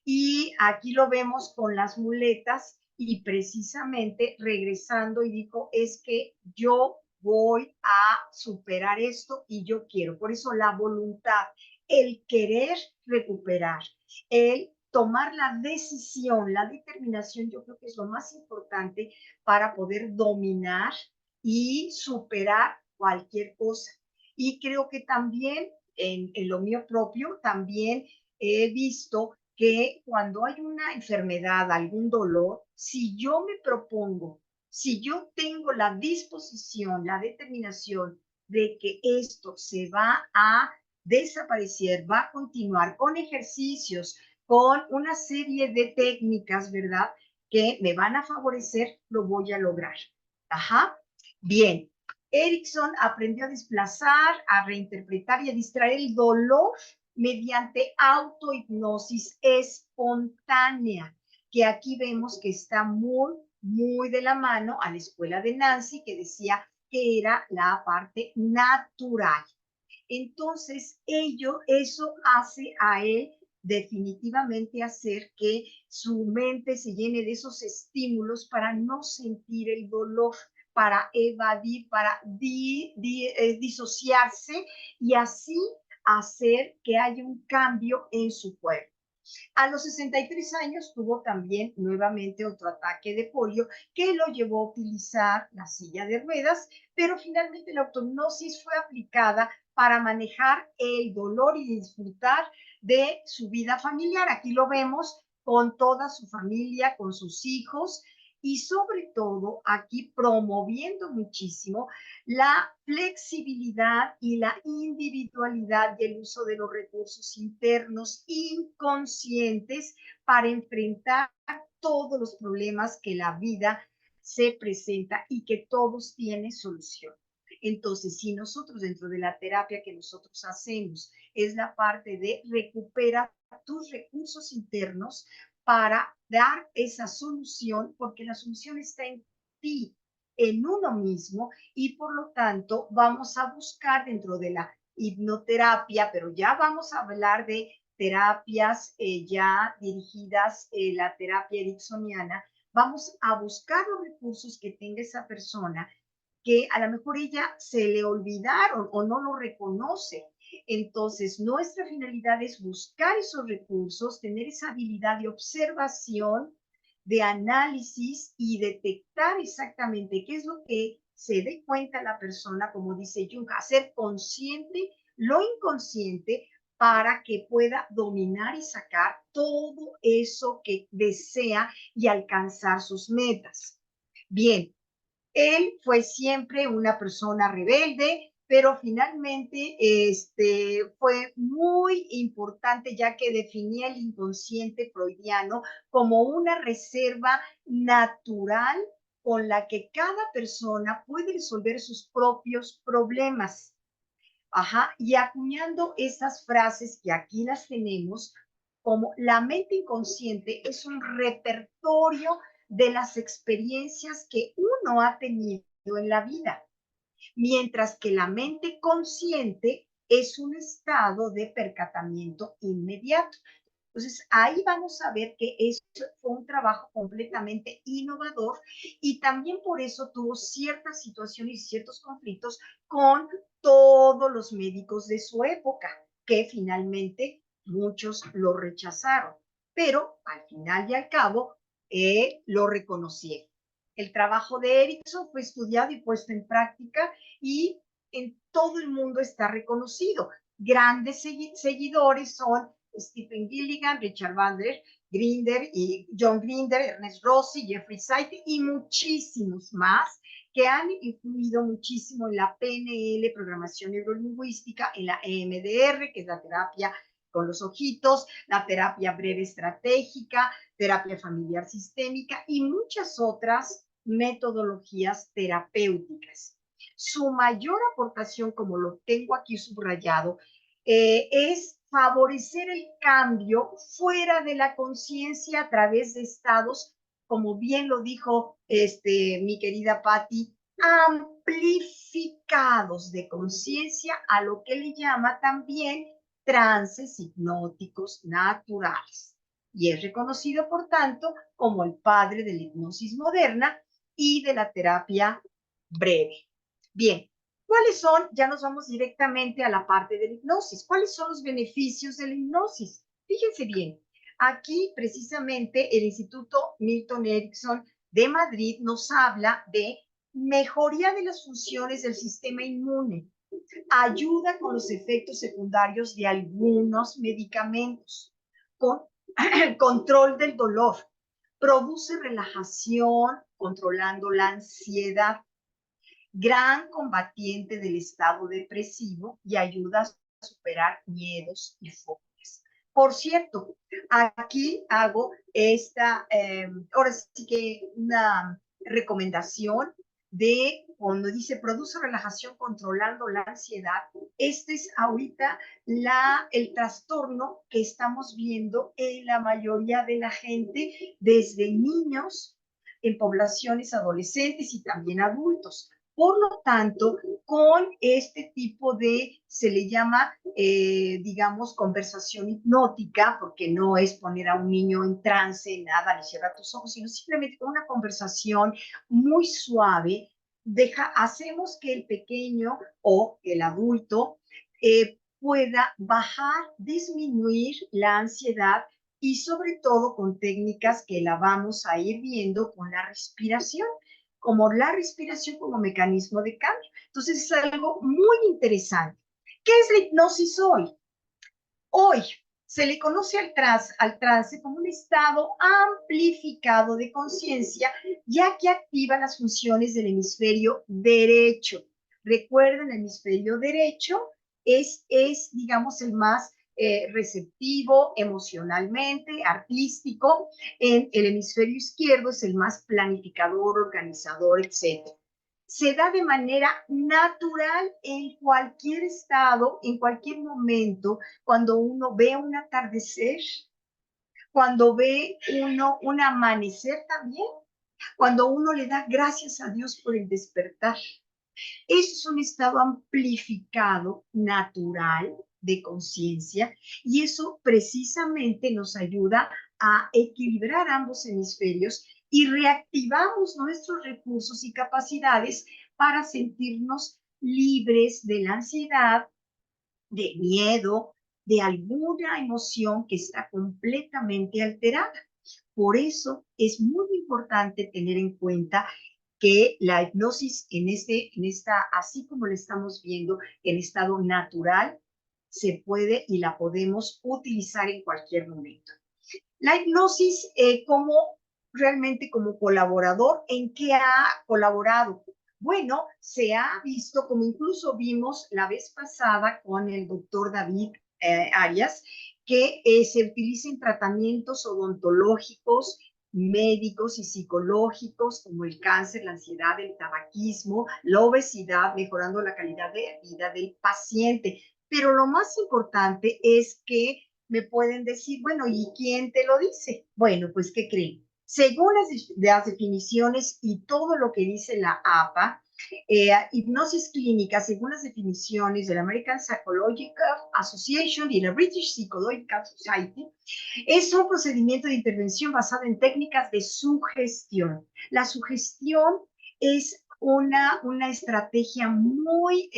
Y aquí lo vemos con las muletas y precisamente regresando y dijo, es que yo voy a superar esto y yo quiero. Por eso la voluntad, el querer recuperar, el tomar la decisión, la determinación, yo creo que es lo más importante para poder dominar y superar cualquier cosa. Y creo que también en lo mío propio, también he visto que cuando hay una enfermedad, algún dolor, si yo me propongo, si yo tengo la disposición, la determinación de que esto se va a desaparecer, va a continuar con ejercicios, con una serie de técnicas, ¿verdad? Que me van a favorecer, lo voy a lograr. Ajá. Bien. Erickson aprendió a desplazar, a reinterpretar y a distraer el dolor mediante autohipnosis espontánea, que aquí vemos que está muy de la mano a la escuela de Nancy, que decía que era la parte natural. Entonces, eso hace a él definitivamente hacer que su mente se llene de esos estímulos para no sentir el dolor, para evadir, para disociarse y así hacer que haya un cambio en su cuerpo. A los 63 años tuvo también nuevamente otro ataque de polio que lo llevó a utilizar la silla de ruedas, pero finalmente la autohipnosis fue aplicada para manejar el dolor y disfrutar de su vida familiar. Aquí lo vemos con toda su familia, con sus hijos y sobre todo aquí promoviendo muchísimo la flexibilidad y la individualidad y el uso de los recursos internos inconscientes para enfrentar todos los problemas que la vida se presenta y que todos tienen solución. Entonces, si nosotros dentro de la terapia que nosotros hacemos es la parte de recuperar tus recursos internos para dar esa solución, porque la solución está en ti, en uno mismo, y por lo tanto vamos a buscar dentro de la hipnoterapia, pero ya vamos a hablar de terapias ya dirigidas, la terapia ericksoniana. Vamos a buscar los recursos que tenga esa persona que a lo mejor ella se le olvidaron o no lo reconoce. Entonces, nuestra finalidad es buscar esos recursos, tener esa habilidad de observación, de análisis y detectar exactamente qué es lo que se dé cuenta la persona, como dice Jung, hacer consciente lo inconsciente para que pueda dominar y sacar todo eso que desea y alcanzar sus metas. Bien, él fue siempre una persona rebelde, pero finalmente fue muy importante ya que definía el inconsciente freudiano como una reserva natural con la que cada persona puede resolver sus propios problemas. Ajá, y acuñando esas frases que aquí las tenemos, como la mente inconsciente es un repertorio de las experiencias que uno ha tenido en la vida, mientras que la mente consciente es un estado de percatamiento inmediato. Entonces, ahí vamos a ver que eso fue un trabajo completamente innovador y también por eso tuvo ciertas situaciones y ciertos conflictos con todos los médicos de su época, que finalmente muchos lo rechazaron, pero al final y al cabo lo reconocieron. El trabajo de Erickson fue estudiado y puesto en práctica y en todo el mundo está reconocido. Grandes seguidores son Stephen Gilligan, Richard Bandler, Grinder y John Grinder, Ernest Rossi, Jeffrey Saite y muchísimos más que han influido muchísimo en la PNL, programación neurolingüística, en la EMDR, que es la terapia con los ojitos, la terapia breve estratégica, terapia familiar sistémica y muchas otras metodologías terapéuticas. Su mayor aportación, como lo tengo aquí subrayado, es favorecer el cambio fuera de la conciencia a través de estados, como bien lo dijo mi querida Patti, amplificados de conciencia, a lo que le llama también trances hipnóticos naturales. Y es reconocido, por tanto, como el padre de la hipnosis moderna y de la terapia breve. Bien, ¿cuáles son? Ya nos vamos directamente a la parte de la hipnosis. ¿Cuáles son los beneficios de la hipnosis? Fíjense bien, aquí precisamente el Instituto Milton Erickson de Madrid nos habla de mejoría de las funciones del sistema inmune, ayuda con los efectos secundarios de algunos medicamentos, con control del dolor, produce relajación, controlando la ansiedad, gran combatiente del estado depresivo y ayuda a superar miedos y fobias. Por cierto, aquí hago ahora sí que una recomendación de cuando dice produce relajación controlando la ansiedad. Este es ahorita el trastorno que estamos viendo en la mayoría de la gente, desde niños, en poblaciones adolescentes y también adultos. Por lo tanto, con este tipo se le llama, digamos, conversación hipnótica, porque no es poner a un niño en trance, nada, le cierra tus ojos, sino simplemente con una conversación muy suave, hacemos que el pequeño o el adulto pueda bajar, disminuir la ansiedad y sobre todo con técnicas que la vamos a ir viendo con la respiración, como la respiración como mecanismo de cambio. Entonces es algo muy interesante. ¿Qué es la hipnosis hoy? Hoy se le conoce al trance como un estado amplificado de conciencia, ya que activa las funciones del hemisferio derecho. Recuerden, el hemisferio derecho digamos, el más receptivo emocionalmente, artístico. En el hemisferio izquierdo es el más planificador, organizador, etcétera. Se da de manera natural en cualquier estado, en cualquier momento, cuando uno ve un atardecer, cuando ve uno un amanecer también, cuando uno le da gracias a Dios por el despertar. Eso es un estado amplificado, natural, de conciencia, y eso precisamente nos ayuda a equilibrar ambos hemisferios y reactivamos nuestros recursos y capacidades para sentirnos libres de la ansiedad, de miedo, de alguna emoción que está completamente alterada. Por eso es muy importante tener en cuenta que la hipnosis así como la estamos viendo, en estado natural, se puede y la podemos utilizar en cualquier momento. La hipnosis, como realmente como colaborador, ¿en qué ha colaborado? Bueno, se ha visto, como incluso vimos la vez pasada con el doctor David Arias, que se utiliza en tratamientos odontológicos, médicos y psicológicos, como el cáncer, la ansiedad, el tabaquismo, la obesidad, mejorando la calidad de vida del paciente. Pero lo más importante es que me pueden decir, bueno, ¿y quién te lo dice? Bueno, pues, ¿qué creen? Según las definiciones y todo lo que dice la APA, hipnosis clínica, según las definiciones de la American Psychological Association y la British Psychological Society, es un procedimiento de intervención basado en técnicas de sugestión. La sugestión es una estrategia muy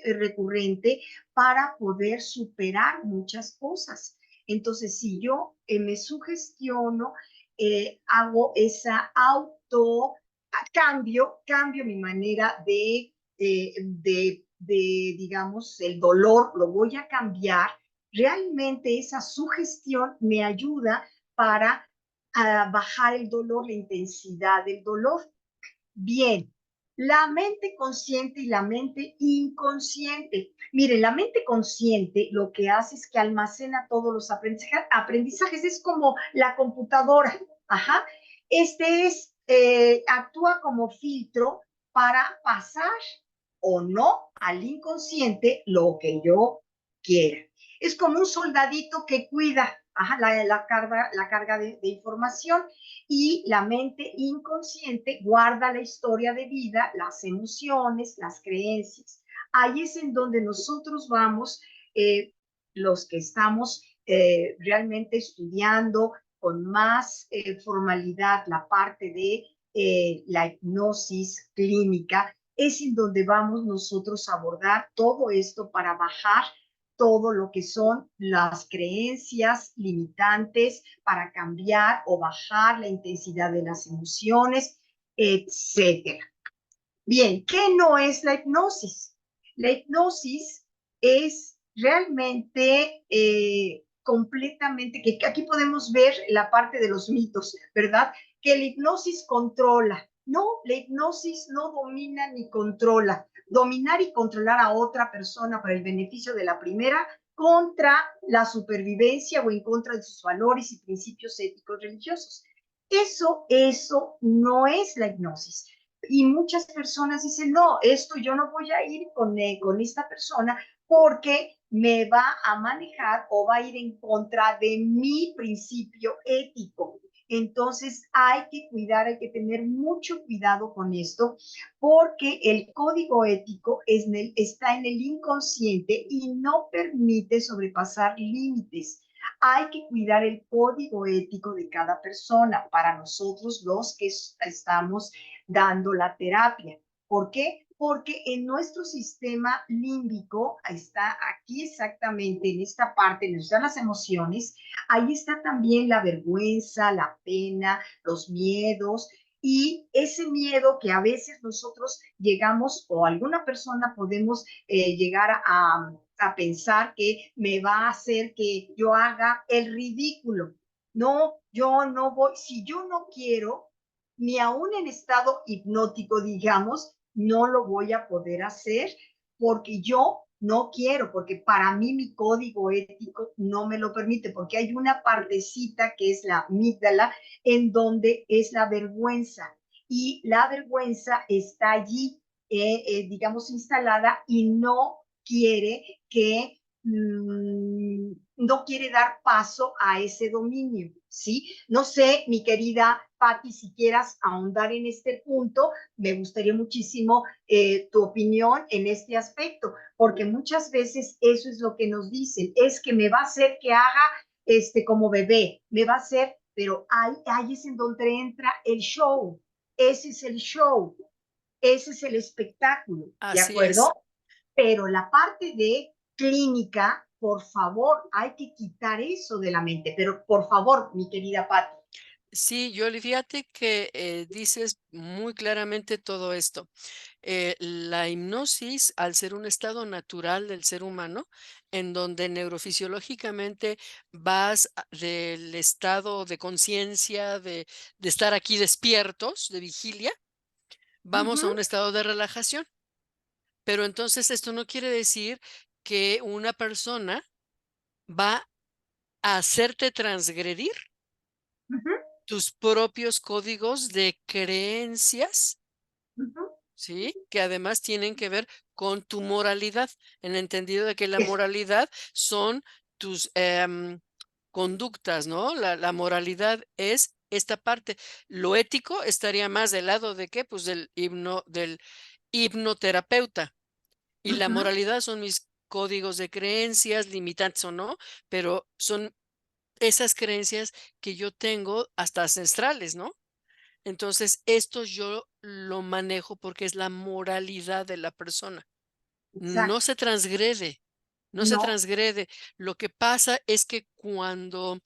recurrente para poder superar muchas cosas. Entonces, si yo me sugestiono, hago esa cambio mi manera digamos, el dolor, lo voy a cambiar. Realmente esa sugestión me ayuda para bajar el dolor, la intensidad del dolor. Bien, la mente consciente y la mente inconsciente. Miren, la mente consciente lo que hace es que almacena todos los aprendizajes, es como la computadora. Ajá. Actúa como filtro para pasar o no al inconsciente lo que yo quiera. Es como un soldadito que cuida, ajá, la carga de información, y la mente inconsciente guarda la historia de vida, las emociones, las creencias. Ahí es en donde nosotros vamos, los que estamos realmente estudiando con más formalidad la parte de la hipnosis clínica, es en donde vamos nosotros a abordar todo esto para bajar todo lo que son las creencias limitantes, para cambiar o bajar la intensidad de las emociones, etcétera. Bien, ¿qué no es la hipnosis? La hipnosis es realmente completamente, que aquí podemos ver la parte de los mitos, ¿verdad? Que la hipnosis controla. No, la hipnosis no domina ni controla. Dominar y controlar a otra persona para el beneficio de la primera contra la supervivencia o en contra de sus valores y principios éticos religiosos. Eso no es la hipnosis. Y muchas personas dicen, no, esto yo no voy a ir con esta persona porque me va a manejar o va a ir en contra de mi principio ético. Entonces hay que cuidar, hay que tener mucho cuidado con esto, porque el código ético está en el inconsciente y no permite sobrepasar límites. Hay que cuidar el código ético de cada persona para nosotros los que estamos dando la terapia. ¿Por qué? Porque en nuestro sistema límbico está aquí exactamente en esta parte, en están las emociones, ahí está también la vergüenza, la pena, los miedos, y ese miedo que a veces nosotros llegamos o alguna persona podemos llegar a pensar que me va a hacer que yo haga el ridículo. No, yo no voy, si yo no quiero, ni aún en estado hipnótico, digamos, no lo voy a poder hacer porque yo no quiero, porque para mí mi código ético no me lo permite, porque hay una partecita que es la amígdala en donde es la vergüenza, y la vergüenza está allí, digamos, instalada, y no quiere que no quiere dar paso a ese dominio, ¿sí? No sé, mi querida Patti, si quieras ahondar en este punto, me gustaría muchísimo tu opinión en este aspecto, porque muchas veces eso es lo que nos dicen, es que me va a hacer que haga como bebé, me va a hacer, pero ahí es en donde entra el show, ese es el show, ese es el espectáculo, ¿de Así es. acuerdo? Pero la parte de clínica, por favor, hay que quitar eso de la mente. Pero por favor, mi querida Patti. Sí, Yoli, fíjate que dices muy claramente todo esto. La hipnosis, al ser un estado natural del ser humano, en donde neurofisiológicamente del estado de conciencia, de estar aquí despiertos, de vigilia, Uh vamos a -huh, un estado de relajación. Pero entonces esto no quiere decir que una persona va a hacerte transgredir uh -huh, tus propios códigos de creencias, uh -huh. ¿sí? Que además tienen que ver con tu moralidad, en el entendido de que la Es, moralidad son tus conductas, ¿no? La moralidad es esta parte. Lo ético estaría más del lado de qué? Pues del hipnoterapeuta. Y uh la -huh, moralidad son mis códigos de creencias, limitantes o no, pero son esas creencias que yo tengo hasta ancestrales, ¿no? Entonces, esto yo lo manejo porque es la moralidad de la persona. No exacto. se transgrede, no se No. transgrede. Lo que pasa es que cuando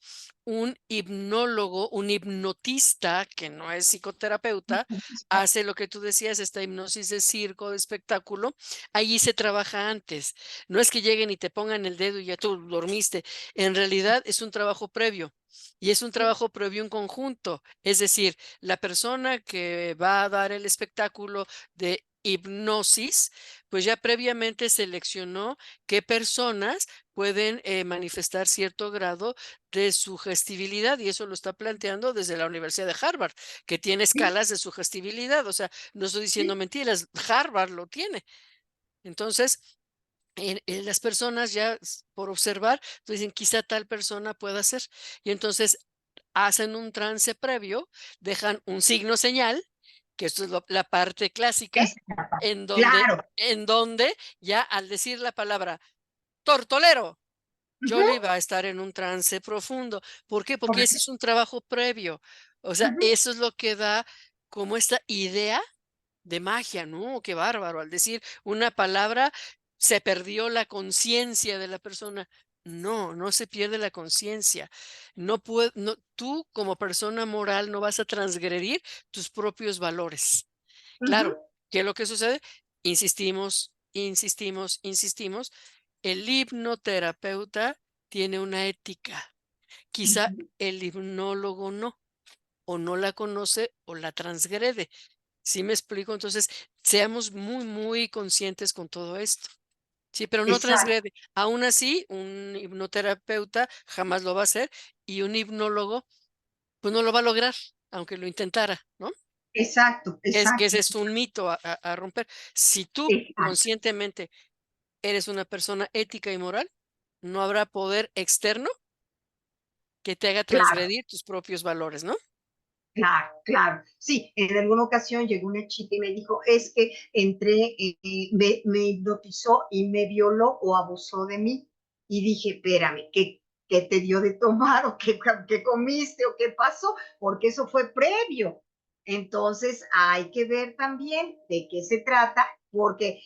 un hipnólogo, un hipnotista, que no es psicoterapeuta, hace lo que tú decías, esta hipnosis de circo, de espectáculo, allí se trabaja antes. No es que lleguen y te pongan el dedo y ya tú dormiste. En realidad es un trabajo previo y es un Sí, trabajo previo en conjunto. Es decir, la persona que va a dar el espectáculo de hipnosis, pues ya previamente seleccionó qué personas pueden manifestar cierto grado de sugestibilidad y eso lo está planteando desde la Universidad de Harvard, que tiene sí, escalas de sugestibilidad. O sea, no estoy diciendo sí, mentiras, Harvard lo tiene. Entonces, las personas ya por observar, pues, dicen, quizá tal persona pueda ser. Y entonces hacen un trance previo, dejan un signo señal, que esto es la parte clásica, esa parte. Claro. en donde ya al decir la palabra tortolero, Uh -huh, Yoli va a estar en un trance profundo. ¿Por qué? Porque ese correcto. es un trabajo previo. O Uh sea, -huh, eso es lo que da como esta idea de magia, ¿no? Qué bárbaro. Al decir una palabra, se perdió la conciencia de la persona. No, no se pierde la conciencia. No, tú como persona moral no vas a transgredir tus propios valores. uh -huh, Claro, ¿qué es lo que sucede? Insistimos, insistimos, insistimos. El hipnoterapeuta tiene una ética. uh Quizá -huh. el hipnólogo no, o no la conoce o la transgrede. ¿Sí me explico? Entonces, seamos muy, muy conscientes con todo esto. Sí, pero no Exacto, transgrede. Aún así, un hipnoterapeuta jamás lo va a hacer y un hipnólogo, pues no lo va a lograr, aunque lo intentara, ¿no? exacto, Que exacto, ese es un mito a romper. Si tú exacto. conscientemente eres una persona ética y moral, no habrá poder externo que te haga Claro. transgredir tus propios valores, ¿no? Claro, claro. Sí, en alguna ocasión llegó una chica y me dijo, es que entré, me hipnotizó y me violó o abusó de mí. Y dije, espérame, ¿qué te dio de tomar o qué comiste o qué pasó? Porque eso fue previo. Entonces hay que ver también de qué se trata, porque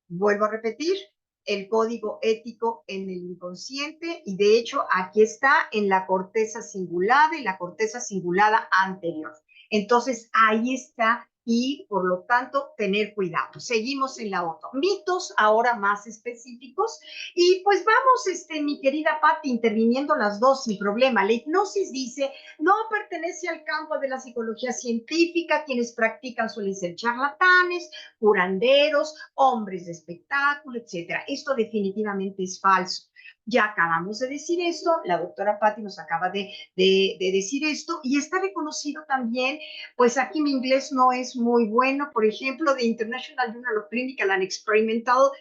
vuelvo a repetir, el código ético en el inconsciente y de hecho aquí está en la corteza cingulada y la corteza cingulada anterior. Entonces ahí está y por lo tanto tener cuidado. Seguimos en la otra. Mitos ahora más específicos y pues vamos, mi querida Patti, interviniendo las dos sin problema. La hipnosis dice, no pertenece al campo de la psicología científica, quienes practican suelen ser charlatanes, curanderos, hombres de espectáculo, etcétera. Esto definitivamente es falso. Ya acabamos de decir esto, la doctora Patti nos acaba de decir esto y está reconocido también, pues aquí mi inglés no es muy bueno, por ejemplo, de International Journal of Clinical and Experimental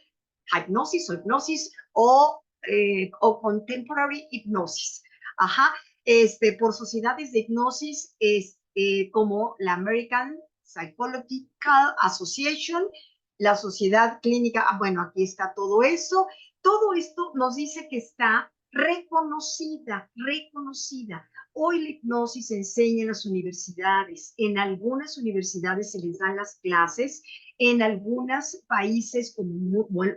Hypnosis o hipnosis o o Contemporary Hypnosis. Ajá, por sociedades de hipnosis como la American Psychological Association, la Sociedad Clínica, bueno, aquí está todo eso. Todo esto nos dice que está reconocida, reconocida. Hoy la hipnosis se enseña en las universidades. En algunas universidades se les dan las clases. En algunos países,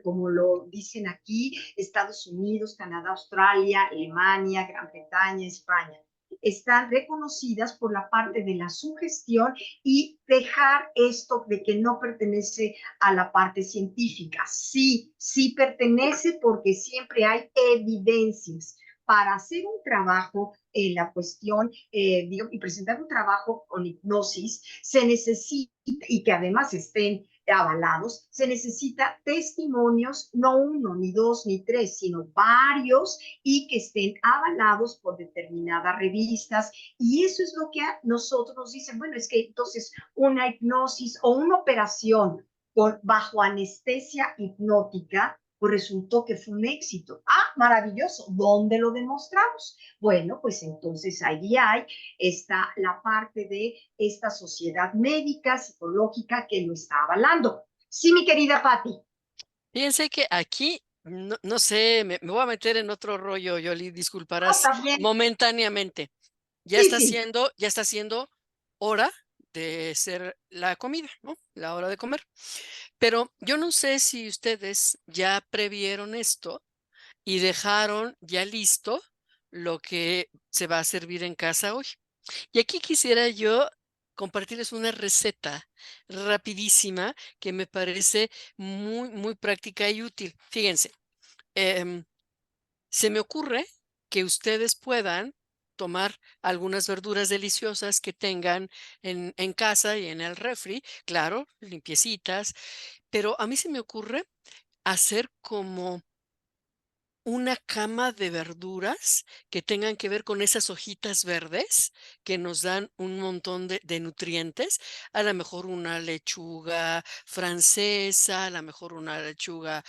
como lo dicen aquí, Estados Unidos, Canadá, Australia, Alemania, Gran Bretaña, España, están reconocidas por la parte de la sugestión y dejar esto de que no pertenece a la parte científica. Sí, sí pertenece porque siempre hay evidencias. Para hacer un trabajo en la cuestión, y presentar un trabajo con hipnosis, se necesita, y que además estén avalados, se necesita testimonios, no uno, ni dos, ni tres, sino varios, y que estén avalados por determinadas revistas. Y eso es lo que a nosotros nos dicen, bueno, es que entonces una hipnosis o una operación bajo anestesia hipnótica, pues resultó que fue un éxito. Ah, maravilloso. ¿Dónde lo demostramos? Bueno, pues entonces ahí está la parte de esta sociedad médica, psicológica que lo está avalando. Sí, mi querida Patti. Fíjense que aquí, no sé, me voy a meter en otro rollo, Yoli, Oh, disculparás también. momentáneamente. Sí, sí. Ya está siendo hora de ser la comida, ¿no? La hora de comer. Pero yo no sé si ustedes ya previeron esto y dejaron ya listo lo que se va a servir en casa hoy. Y aquí quisiera yo compartirles una receta rapidísima que me parece muy, muy práctica y útil. Fíjense, em, se me ocurre que ustedes puedan tomar algunas verduras deliciosas que tengan en casa y en el refri, claro, limpiecitas, pero a mí se me ocurre hacer como una cama de verduras que tengan que ver con esas hojitas verdes que nos dan un montón de nutrientes, a lo mejor una lechuga francesa, a lo mejor una lechuga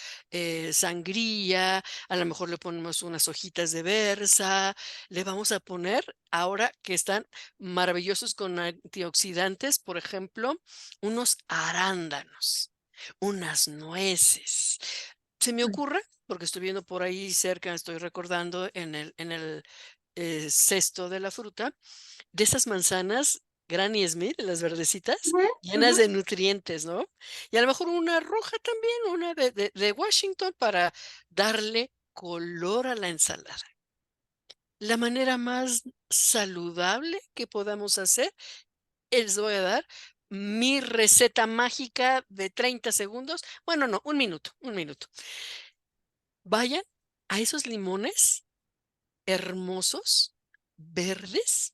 sangría, a lo mejor le ponemos unas hojitas de berza, le vamos a poner, ahora que están maravillosos con antioxidantes, por ejemplo, unos arándanos, unas nueces. Se me ocurre porque estoy viendo por ahí cerca, estoy recordando en el cesto de la fruta, de esas manzanas Granny Smith, las verdecitas, Uh -huh, uh llenas -huh. de nutrientes, ¿no? Y a lo mejor una roja también, una de Washington para darle color a la ensalada. La manera más saludable que podamos hacer, les voy a dar mi receta mágica de 30 segundos. Bueno, no, un minuto, un minuto. Vayan a esos limones hermosos, verdes,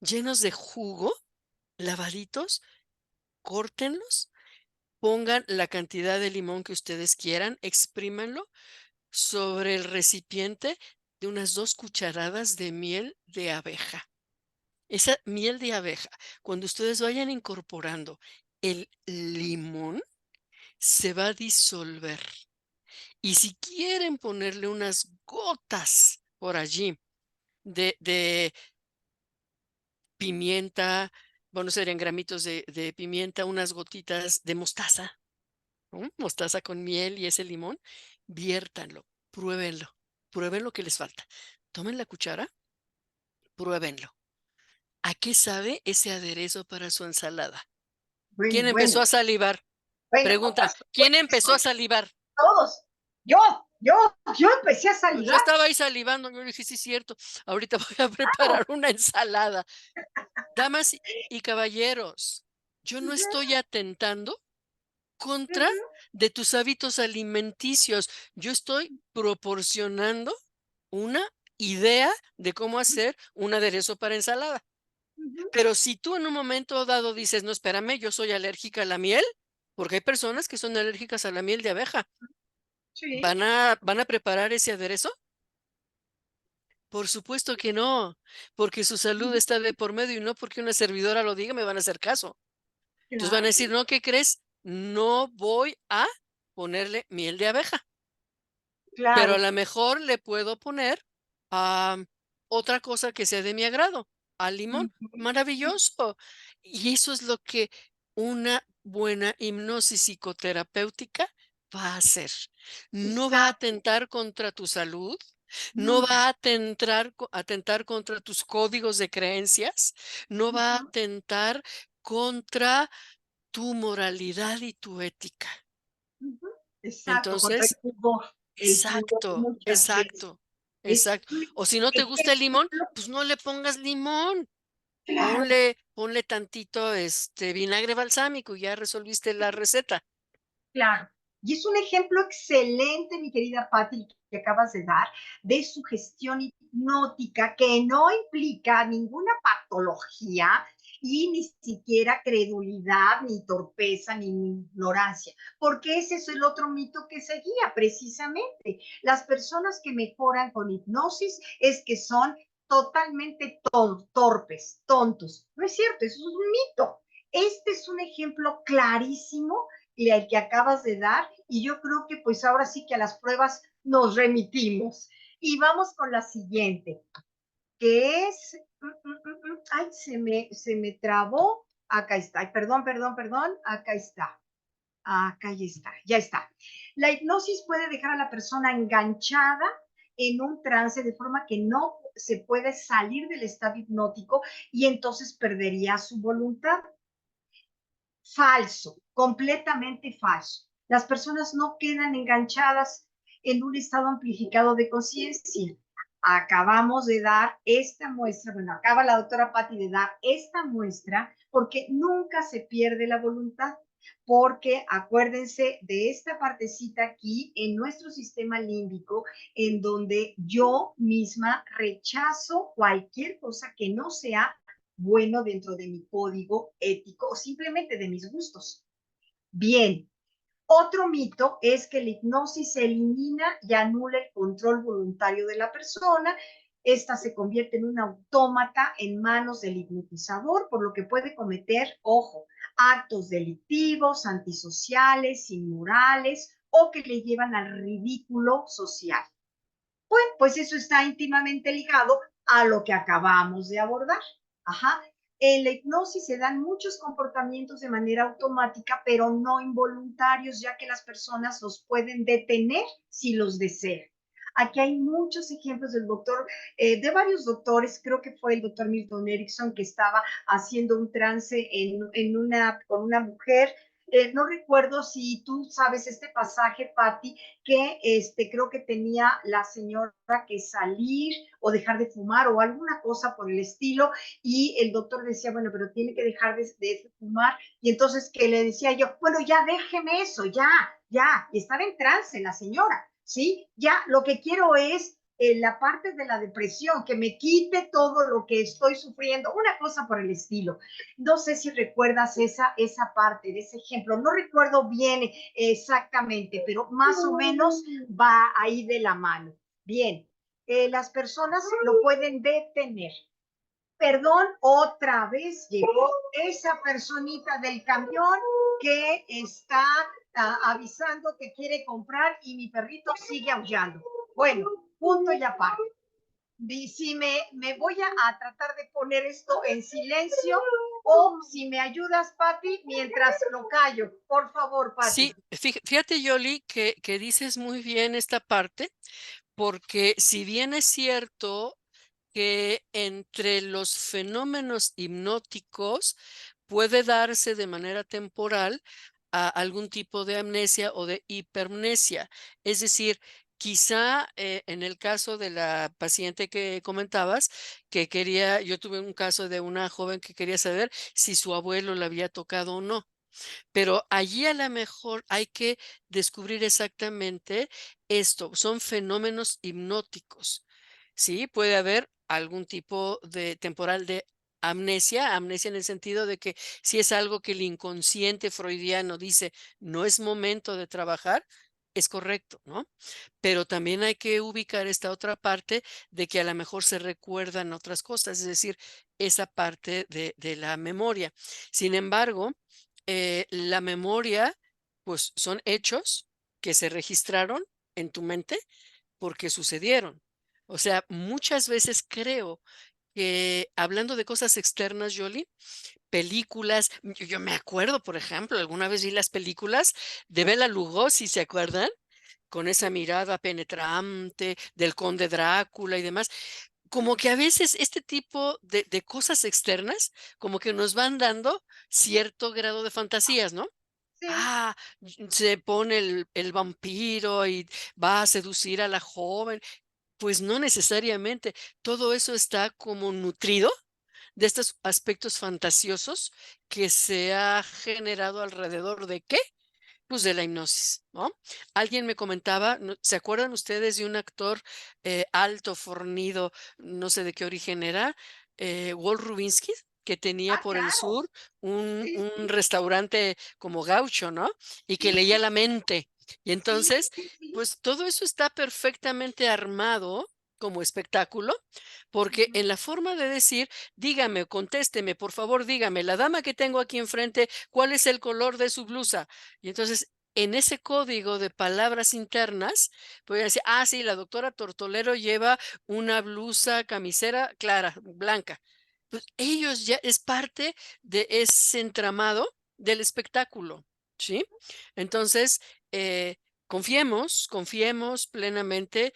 llenos de jugo, lavaditos, córtenlos, pongan la cantidad de limón que ustedes quieran, exprímanlo sobre el recipiente de unas 2 cucharadas de miel de abeja. Esa miel de abeja, cuando ustedes vayan incorporando el limón, se va a disolver. Y si quieren ponerle unas gotas por allí de pimienta, bueno, serían gramitos de pimienta, unas gotitas de mostaza, ¿no? Mostaza con miel y ese limón, viértanlo, pruébenlo, prueben lo que les falta. Tomen la cuchara, pruébenlo. ¿A qué sabe ese aderezo para su ensalada? Bueno, ¿Quién empezó bueno, a salivar? bueno, por Pregunta, ¿quién empezó a supuesto, salivar? todos. Yo, yo, yo empecé a Pues yo salivar. estaba ahí salivando, yo dije, sí, es cierto, ahorita voy a preparar una ensalada. Damas y caballeros, yo Uh no -huh, estoy atentando uh contra -huh, de tus hábitos alimenticios. Yo estoy proporcionando una idea de cómo hacer un aderezo para ensalada. uh -huh. Pero si tú en un momento dado dices, no, espérame, yo soy alérgica a la miel, porque hay personas que son alérgicas a la miel de abeja, Sí, van a preparar ese aderezo? Por supuesto que no, porque su uh salud -huh. está de por medio y no porque una servidora lo diga me van a hacer caso. Entonces van a Claro que decir, no. no, ¿qué crees? No voy a ponerle miel de abeja. pero a claro. la mejor le puedo poner, am, otra cosa que sea de mi agrado, al limón, Ujú, maravilloso. Y eso es lo que una buena hipnosis psicoterapéutica va a hacer. No va a exacto. atentar contra tu salud, no Nunca. va a atentar contra tus códigos de creencias, no va a Ujú, atentar contra tu moralidad y tu ética. ujú. Exacto, contra Entonces, el pudor exacto, muchas veces. exacto, Es exacto. un O si no te gusta el limón, ejemplo pues no le pongas limón, claro. ponle tantito, vinagre balsámico y ya resolviste la receta. Claro. Y es un ejemplo excelente, mi querida Patti, que acabas de dar, de sugestión hipnótica que no implica ninguna patología y ni siquiera credulidad, ni torpeza, ni ignorancia, porque ese es el otro mito que seguía precisamente. Las personas que mejoran con hipnosis es que son totalmente torpes, tontos. No es cierto, eso es un mito. Este es un ejemplo clarísimo el que acabas de dar y yo creo que pues ahora sí que a las pruebas nos remitimos. Y vamos con la siguiente, que es, ay, se me trabó, acá está, ay, perdón, perdón, perdón, acá ya está, ya está. La hipnosis puede dejar a la persona enganchada en un trance de forma que no se puede salir del estado hipnótico y entonces perdería su voluntad. Falso, completamente falso. Las personas no quedan enganchadas en un estado amplificado de conciencia. Acabamos de dar esta muestra, bueno, acaba la doctora Patti de dar esta muestra porque nunca se pierde la voluntad, porque acuérdense de esta partecita aquí en nuestro sistema límbico, en donde yo misma rechazo cualquier cosa que no sea bueno dentro de mi código ético o simplemente de mis gustos. Bien, otro mito es que la hipnosis elimina y anula el control voluntario de la persona. Esta se convierte en un autómata en manos del hipnotizador, por lo que puede cometer, ojo, actos delictivos, antisociales, inmorales o que le llevan al ridículo social. Bueno, pues eso está íntimamente ligado a lo que acabamos de abordar. Ajá. En la hipnosis se dan muchos comportamientos de manera automática, pero no involuntarios, ya que las personas los pueden detener si los desean. Aquí hay muchos ejemplos del doctor, de varios doctores, creo que fue el doctor Milton Erickson que estaba haciendo un trance con una mujer. No recuerdo si tú sabes este pasaje, Patti, que creo que tenía la señora que salir o dejar de fumar o alguna cosa por el estilo y el doctor decía, bueno, pero tiene que dejar de fumar y entonces que le decía yo, bueno, ya déjeme eso, ya, ya, y estaba en trance la señora, ¿sí? Ya, lo que quiero es la parte de la depresión, que me quite todo lo que estoy sufriendo, una cosa por el estilo. No sé si recuerdas esa parte de ese ejemplo, no recuerdo bien exactamente, pero más o menos va ahí de la mano. Bien, las personas lo pueden detener. Perdón, otra vez llegó esa personita del camión que está avisando que quiere comprar y mi perrito sigue aullando. Bueno, punto y aparte. Si me voy a tratar de poner esto en silencio o si me ayudas, Patti, mientras lo callo. Por favor, Patti. Sí, fíjate, Yoli, que dices muy bien esta parte, porque si bien es cierto que entre los fenómenos hipnóticos puede darse de manera temporal a algún tipo de amnesia o de hipermnesia. Es decir, quizá en el caso de la paciente que comentabas, yo tuve un caso de una joven que quería saber si su abuelo la había tocado o no. Pero allí a lo mejor hay que descubrir exactamente esto, son fenómenos hipnóticos, ¿sí? Puede haber algún tipo de temporal de amnesia, amnesia en el sentido de que si es algo que el inconsciente freudiano dice no es momento de trabajar, es correcto, ¿no? Pero también hay que ubicar esta otra parte de que a lo mejor se recuerdan otras cosas, es decir, esa parte de la memoria. Sin embargo, la memoria, pues son hechos que se registraron en tu mente porque sucedieron. O sea, muchas veces creo que hablando de cosas externas, Yoli, películas, yo me acuerdo, por ejemplo, alguna vez vi las películas de Bela Lugosi, ¿se acuerdan? Con esa mirada penetrante del conde Drácula y demás. Como que a veces este tipo de cosas externas, como que nos van dando cierto grado de fantasías, ¿no? Sí, Se pone el vampiro y va a seducir a la joven. Pues no necesariamente. Todo eso está como nutrido de estos aspectos fantasiosos que se ha generado alrededor de ¿qué? Pues de la hipnosis, ¿no? Alguien me comentaba, ¿se acuerdan ustedes de un actor alto, fornido, no sé de qué origen era, Walt Rubinsky, que tenía por el claro. sur Sí, un sí, restaurante como gaucho, ¿no? Y que sí, leía sí, la mente. Y sí, entonces, sí, sí. pues todo eso está perfectamente armado como espectáculo, porque Ujú. en la forma de decir, dígame, contésteme, por favor, dígame, la dama que tengo aquí enfrente, ¿cuál es el color de su blusa? Y entonces, en ese código de palabras internas, voy a decir, sí, la doctora Tortolero lleva una blusa camisera clara, blanca. Pues ellos ya es parte de ese entramado del espectáculo, ¿sí? Entonces, confiemos plenamente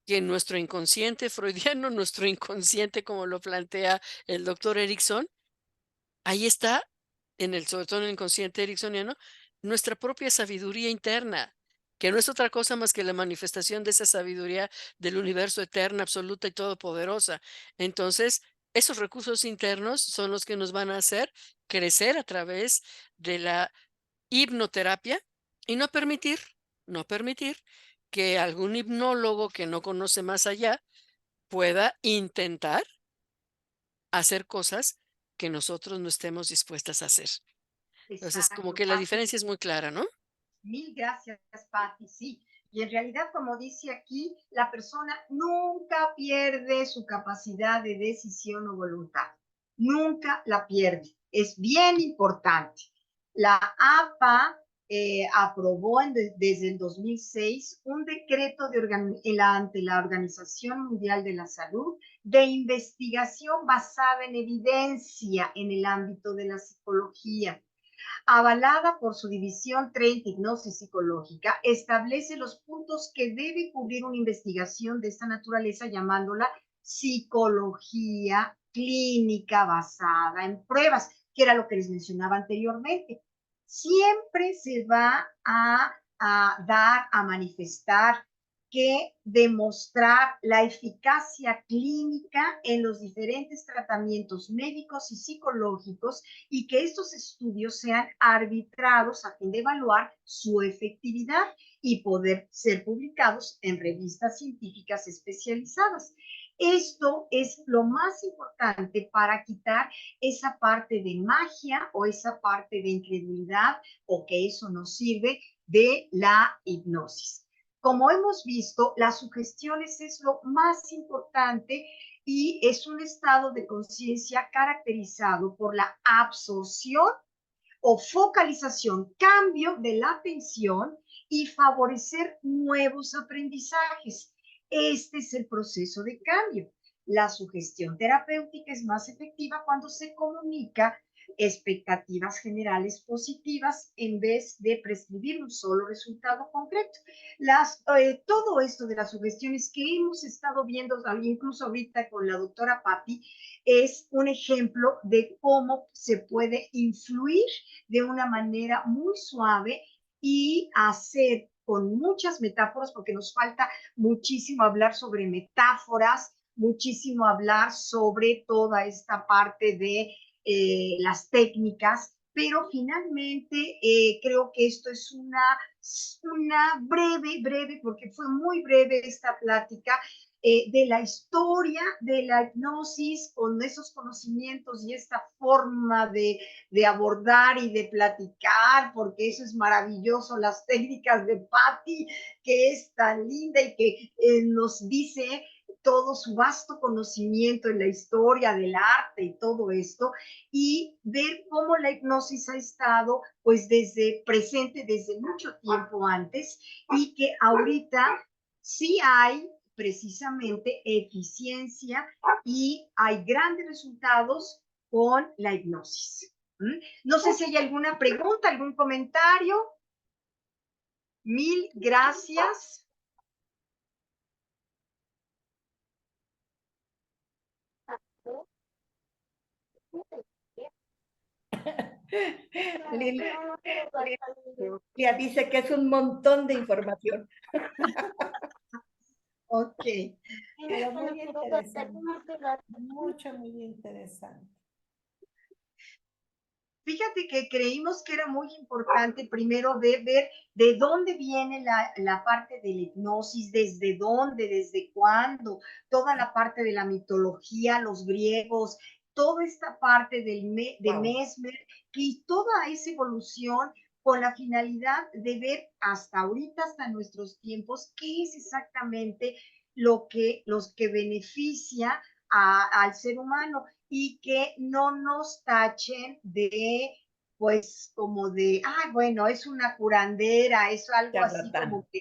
que nuestro inconsciente freudiano, nuestro inconsciente, como lo plantea el doctor Erickson, ahí está, sobre todo en el inconsciente ericksoniano, nuestra propia sabiduría interna, que no es otra cosa más que la manifestación de esa sabiduría del universo eterna, absoluta y todopoderosa. Entonces, esos recursos internos son los que nos van a hacer crecer a través de la hipnoterapia y no permitir que algún hipnólogo que no conoce más allá pueda intentar hacer cosas que nosotros no estemos dispuestas a hacer. Entonces, como Exacto, que la Pati. diferencia es muy clara, ¿no? Mil gracias, Patti. Sí, y en realidad, como dice aquí, la persona nunca pierde su capacidad de decisión o voluntad. Nunca la pierde. Es bien importante. La APA aprobó desde el 2006 un decreto ante la Organización Mundial de la Salud de investigación basada en evidencia en el ámbito de la psicología, avalada por su división 30 Hipnosis Psicológica, establece los puntos que debe cubrir una investigación de esta naturaleza, llamándola psicología clínica basada en pruebas, que era lo que les mencionaba anteriormente. Siempre se va a dar, a manifestar que demostrar la eficacia clínica en los diferentes tratamientos médicos y psicológicos, y que estos estudios sean arbitrados a fin de evaluar su efectividad y poder ser publicados en revistas científicas especializadas. Esto es lo más importante para quitar esa parte de magia o esa parte de incredulidad o que eso nos sirve de la hipnosis. Como hemos visto, las sugestiones es lo más importante y es un estado de conciencia caracterizado por la absorción o focalización, cambio de la atención y favorecer nuevos aprendizajes. Este es el proceso de cambio. La sugestión terapéutica es más efectiva cuando se comunica expectativas generales positivas en vez de prescribir un solo resultado concreto. Todo esto de las sugestiones que hemos estado viendo, incluso ahorita con la doctora Patti, es un ejemplo de cómo se puede influir de una manera muy suave y hacer con muchas metáforas, porque nos falta muchísimo hablar sobre metáforas, muchísimo hablar sobre toda esta parte de las técnicas, pero finalmente creo que esto es una breve, porque fue muy breve esta plática, de la historia de la hipnosis con esos conocimientos y esta forma de abordar y de platicar, porque eso es maravilloso, las técnicas de Patti, que es tan linda y que nos dice todo su vasto conocimiento en la historia del arte y todo esto, y ver cómo la hipnosis ha estado pues desde presente desde mucho tiempo antes y que ahorita sí hay precisamente eficiencia y hay grandes resultados con la hipnosis. No sé si hay alguna pregunta, algún comentario. Mil gracias. Lilia dice que es un montón de información. Ok. Pero muy interesante. Mucho, muy interesante. Fíjate que creímos que era muy importante primero ver de dónde viene la parte de la hipnosis, desde dónde, desde cuándo, toda la parte de la mitología, los griegos, toda esta parte de Mesmer, y toda esa evolución con la finalidad de ver hasta ahorita, hasta nuestros tiempos, qué es exactamente los que beneficia al ser humano y que no nos tachen de, pues, como de, ah, bueno, es una curandera, es algo así como que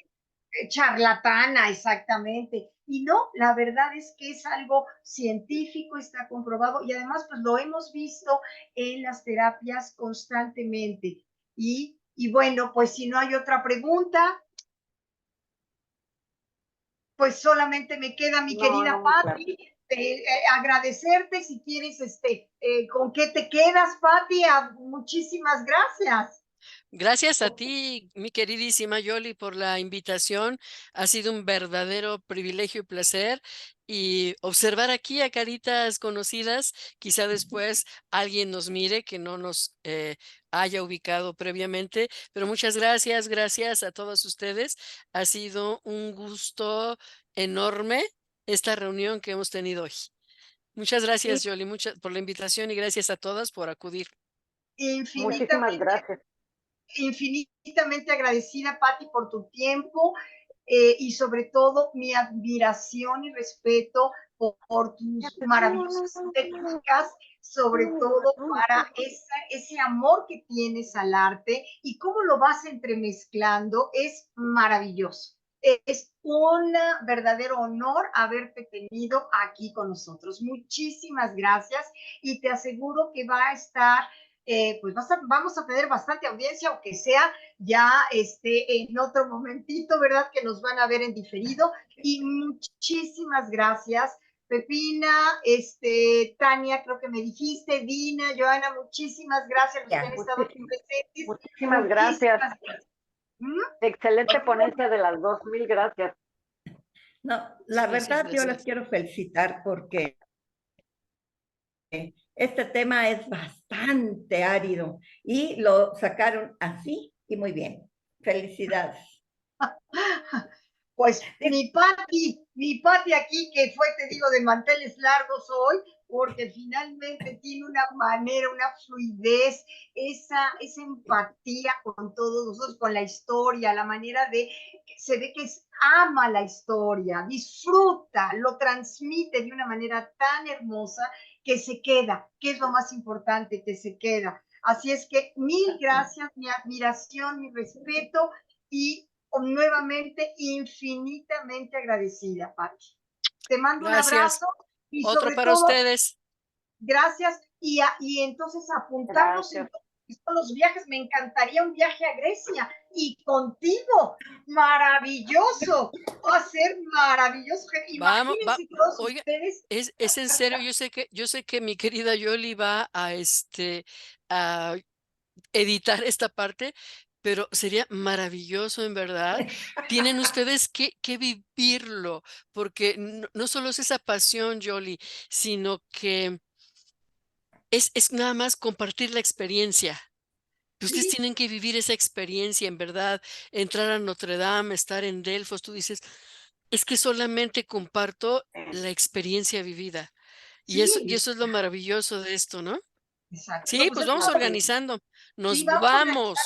charlatana, exactamente. Y no, la verdad es que es algo científico, está comprobado y además pues lo hemos visto en las terapias constantemente. Y bueno, pues si no hay otra pregunta, pues solamente me queda, mi querida Patti, agradecerte si quieres, ¿con qué te quedas, Patti? Muchísimas gracias. Gracias a ti, mi queridísima Yoli, por la invitación. Ha sido un verdadero privilegio y placer. Y observar aquí a caritas conocidas, quizá después alguien nos mire que no nos haya ubicado previamente. Pero muchas gracias, gracias a todos ustedes. Ha sido un gusto enorme esta reunión que hemos tenido hoy. Muchas gracias, Yoli, por la invitación y gracias a todas por acudir. Muchísimas Infinitamente, gracias. infinitamente agradecida, Patti, por tu tiempo y sobre todo mi admiración y respeto por tus maravillosas técnicas, sobre todo para ese amor que tienes al arte y cómo lo vas entremezclando, es maravilloso. Es un verdadero honor haberte tenido aquí con nosotros. Muchísimas gracias y te aseguro que va a estar pues vamos a tener bastante audiencia, aunque sea ya en otro momentito, ¿verdad? Que nos van a ver en diferido. Y muchísimas gracias, Pepina, Tania, creo que me dijiste, Dina, Joana, muchísimas gracias los que han estado aquí presentes. Muchísimas gracias. ¿Mm? Excelente ponencia de las dos, mil gracias. No, la Gracias, verdad yo gracias. las quiero felicitar porque este tema es bastante árido y lo sacaron así y muy bien. Felicidades. Pues mi Patti aquí que fue, te digo, de manteles largos hoy, porque finalmente tiene una manera, una fluidez, esa empatía con todos nosotros, con la historia, la manera de, se ve que ama la historia, disfruta, lo transmite de una manera tan hermosa que se queda, que es lo más importante, que se queda. Así es que mil gracias, mi admiración, mi respeto y nuevamente infinitamente agradecida, Pati. Te mando un Gracias. abrazo y Otro sobre para todo, ustedes. gracias y entonces apuntarnos en todos los viajes. Me encantaría un viaje a Grecia y contigo. Maravilloso. Va a ser maravilloso. Vamos, Imagínense todos oiga, ustedes. es en serio, yo sé que mi querida Yoli va a editar esta parte, pero sería maravilloso en verdad. Tienen ustedes que vivirlo, porque no solo es esa pasión, Yoli, sino que es nada más compartir la experiencia. Ustedes Sí, tienen que vivir esa experiencia, en verdad, entrar a Notre Dame, estar en Delfos, tú dices, es que solamente comparto la experiencia vivida. Y sí, eso es lo maravilloso de esto, ¿no? exacto. No, Sí, pues pues es vamos maravilloso. organizando. Sí, Nos vamos a organizar. vamos.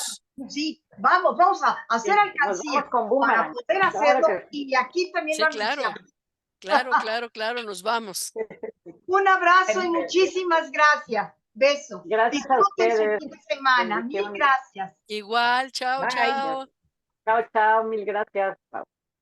Sí, vamos a hacer Nos alcancía vamos con para Boomerang. poder Claro hacerlo que sí. y aquí también lo Sí, claro. anunciamos. Claro, claro, claro, nos vamos. Un abrazo y muchísimas gracias. Beso. Gracias a Disfruten su ustedes. fin de semana. Mil Bendiciones. gracias. Igual, chao, Bye. chao. Chao, chao, mil gracias. Chao.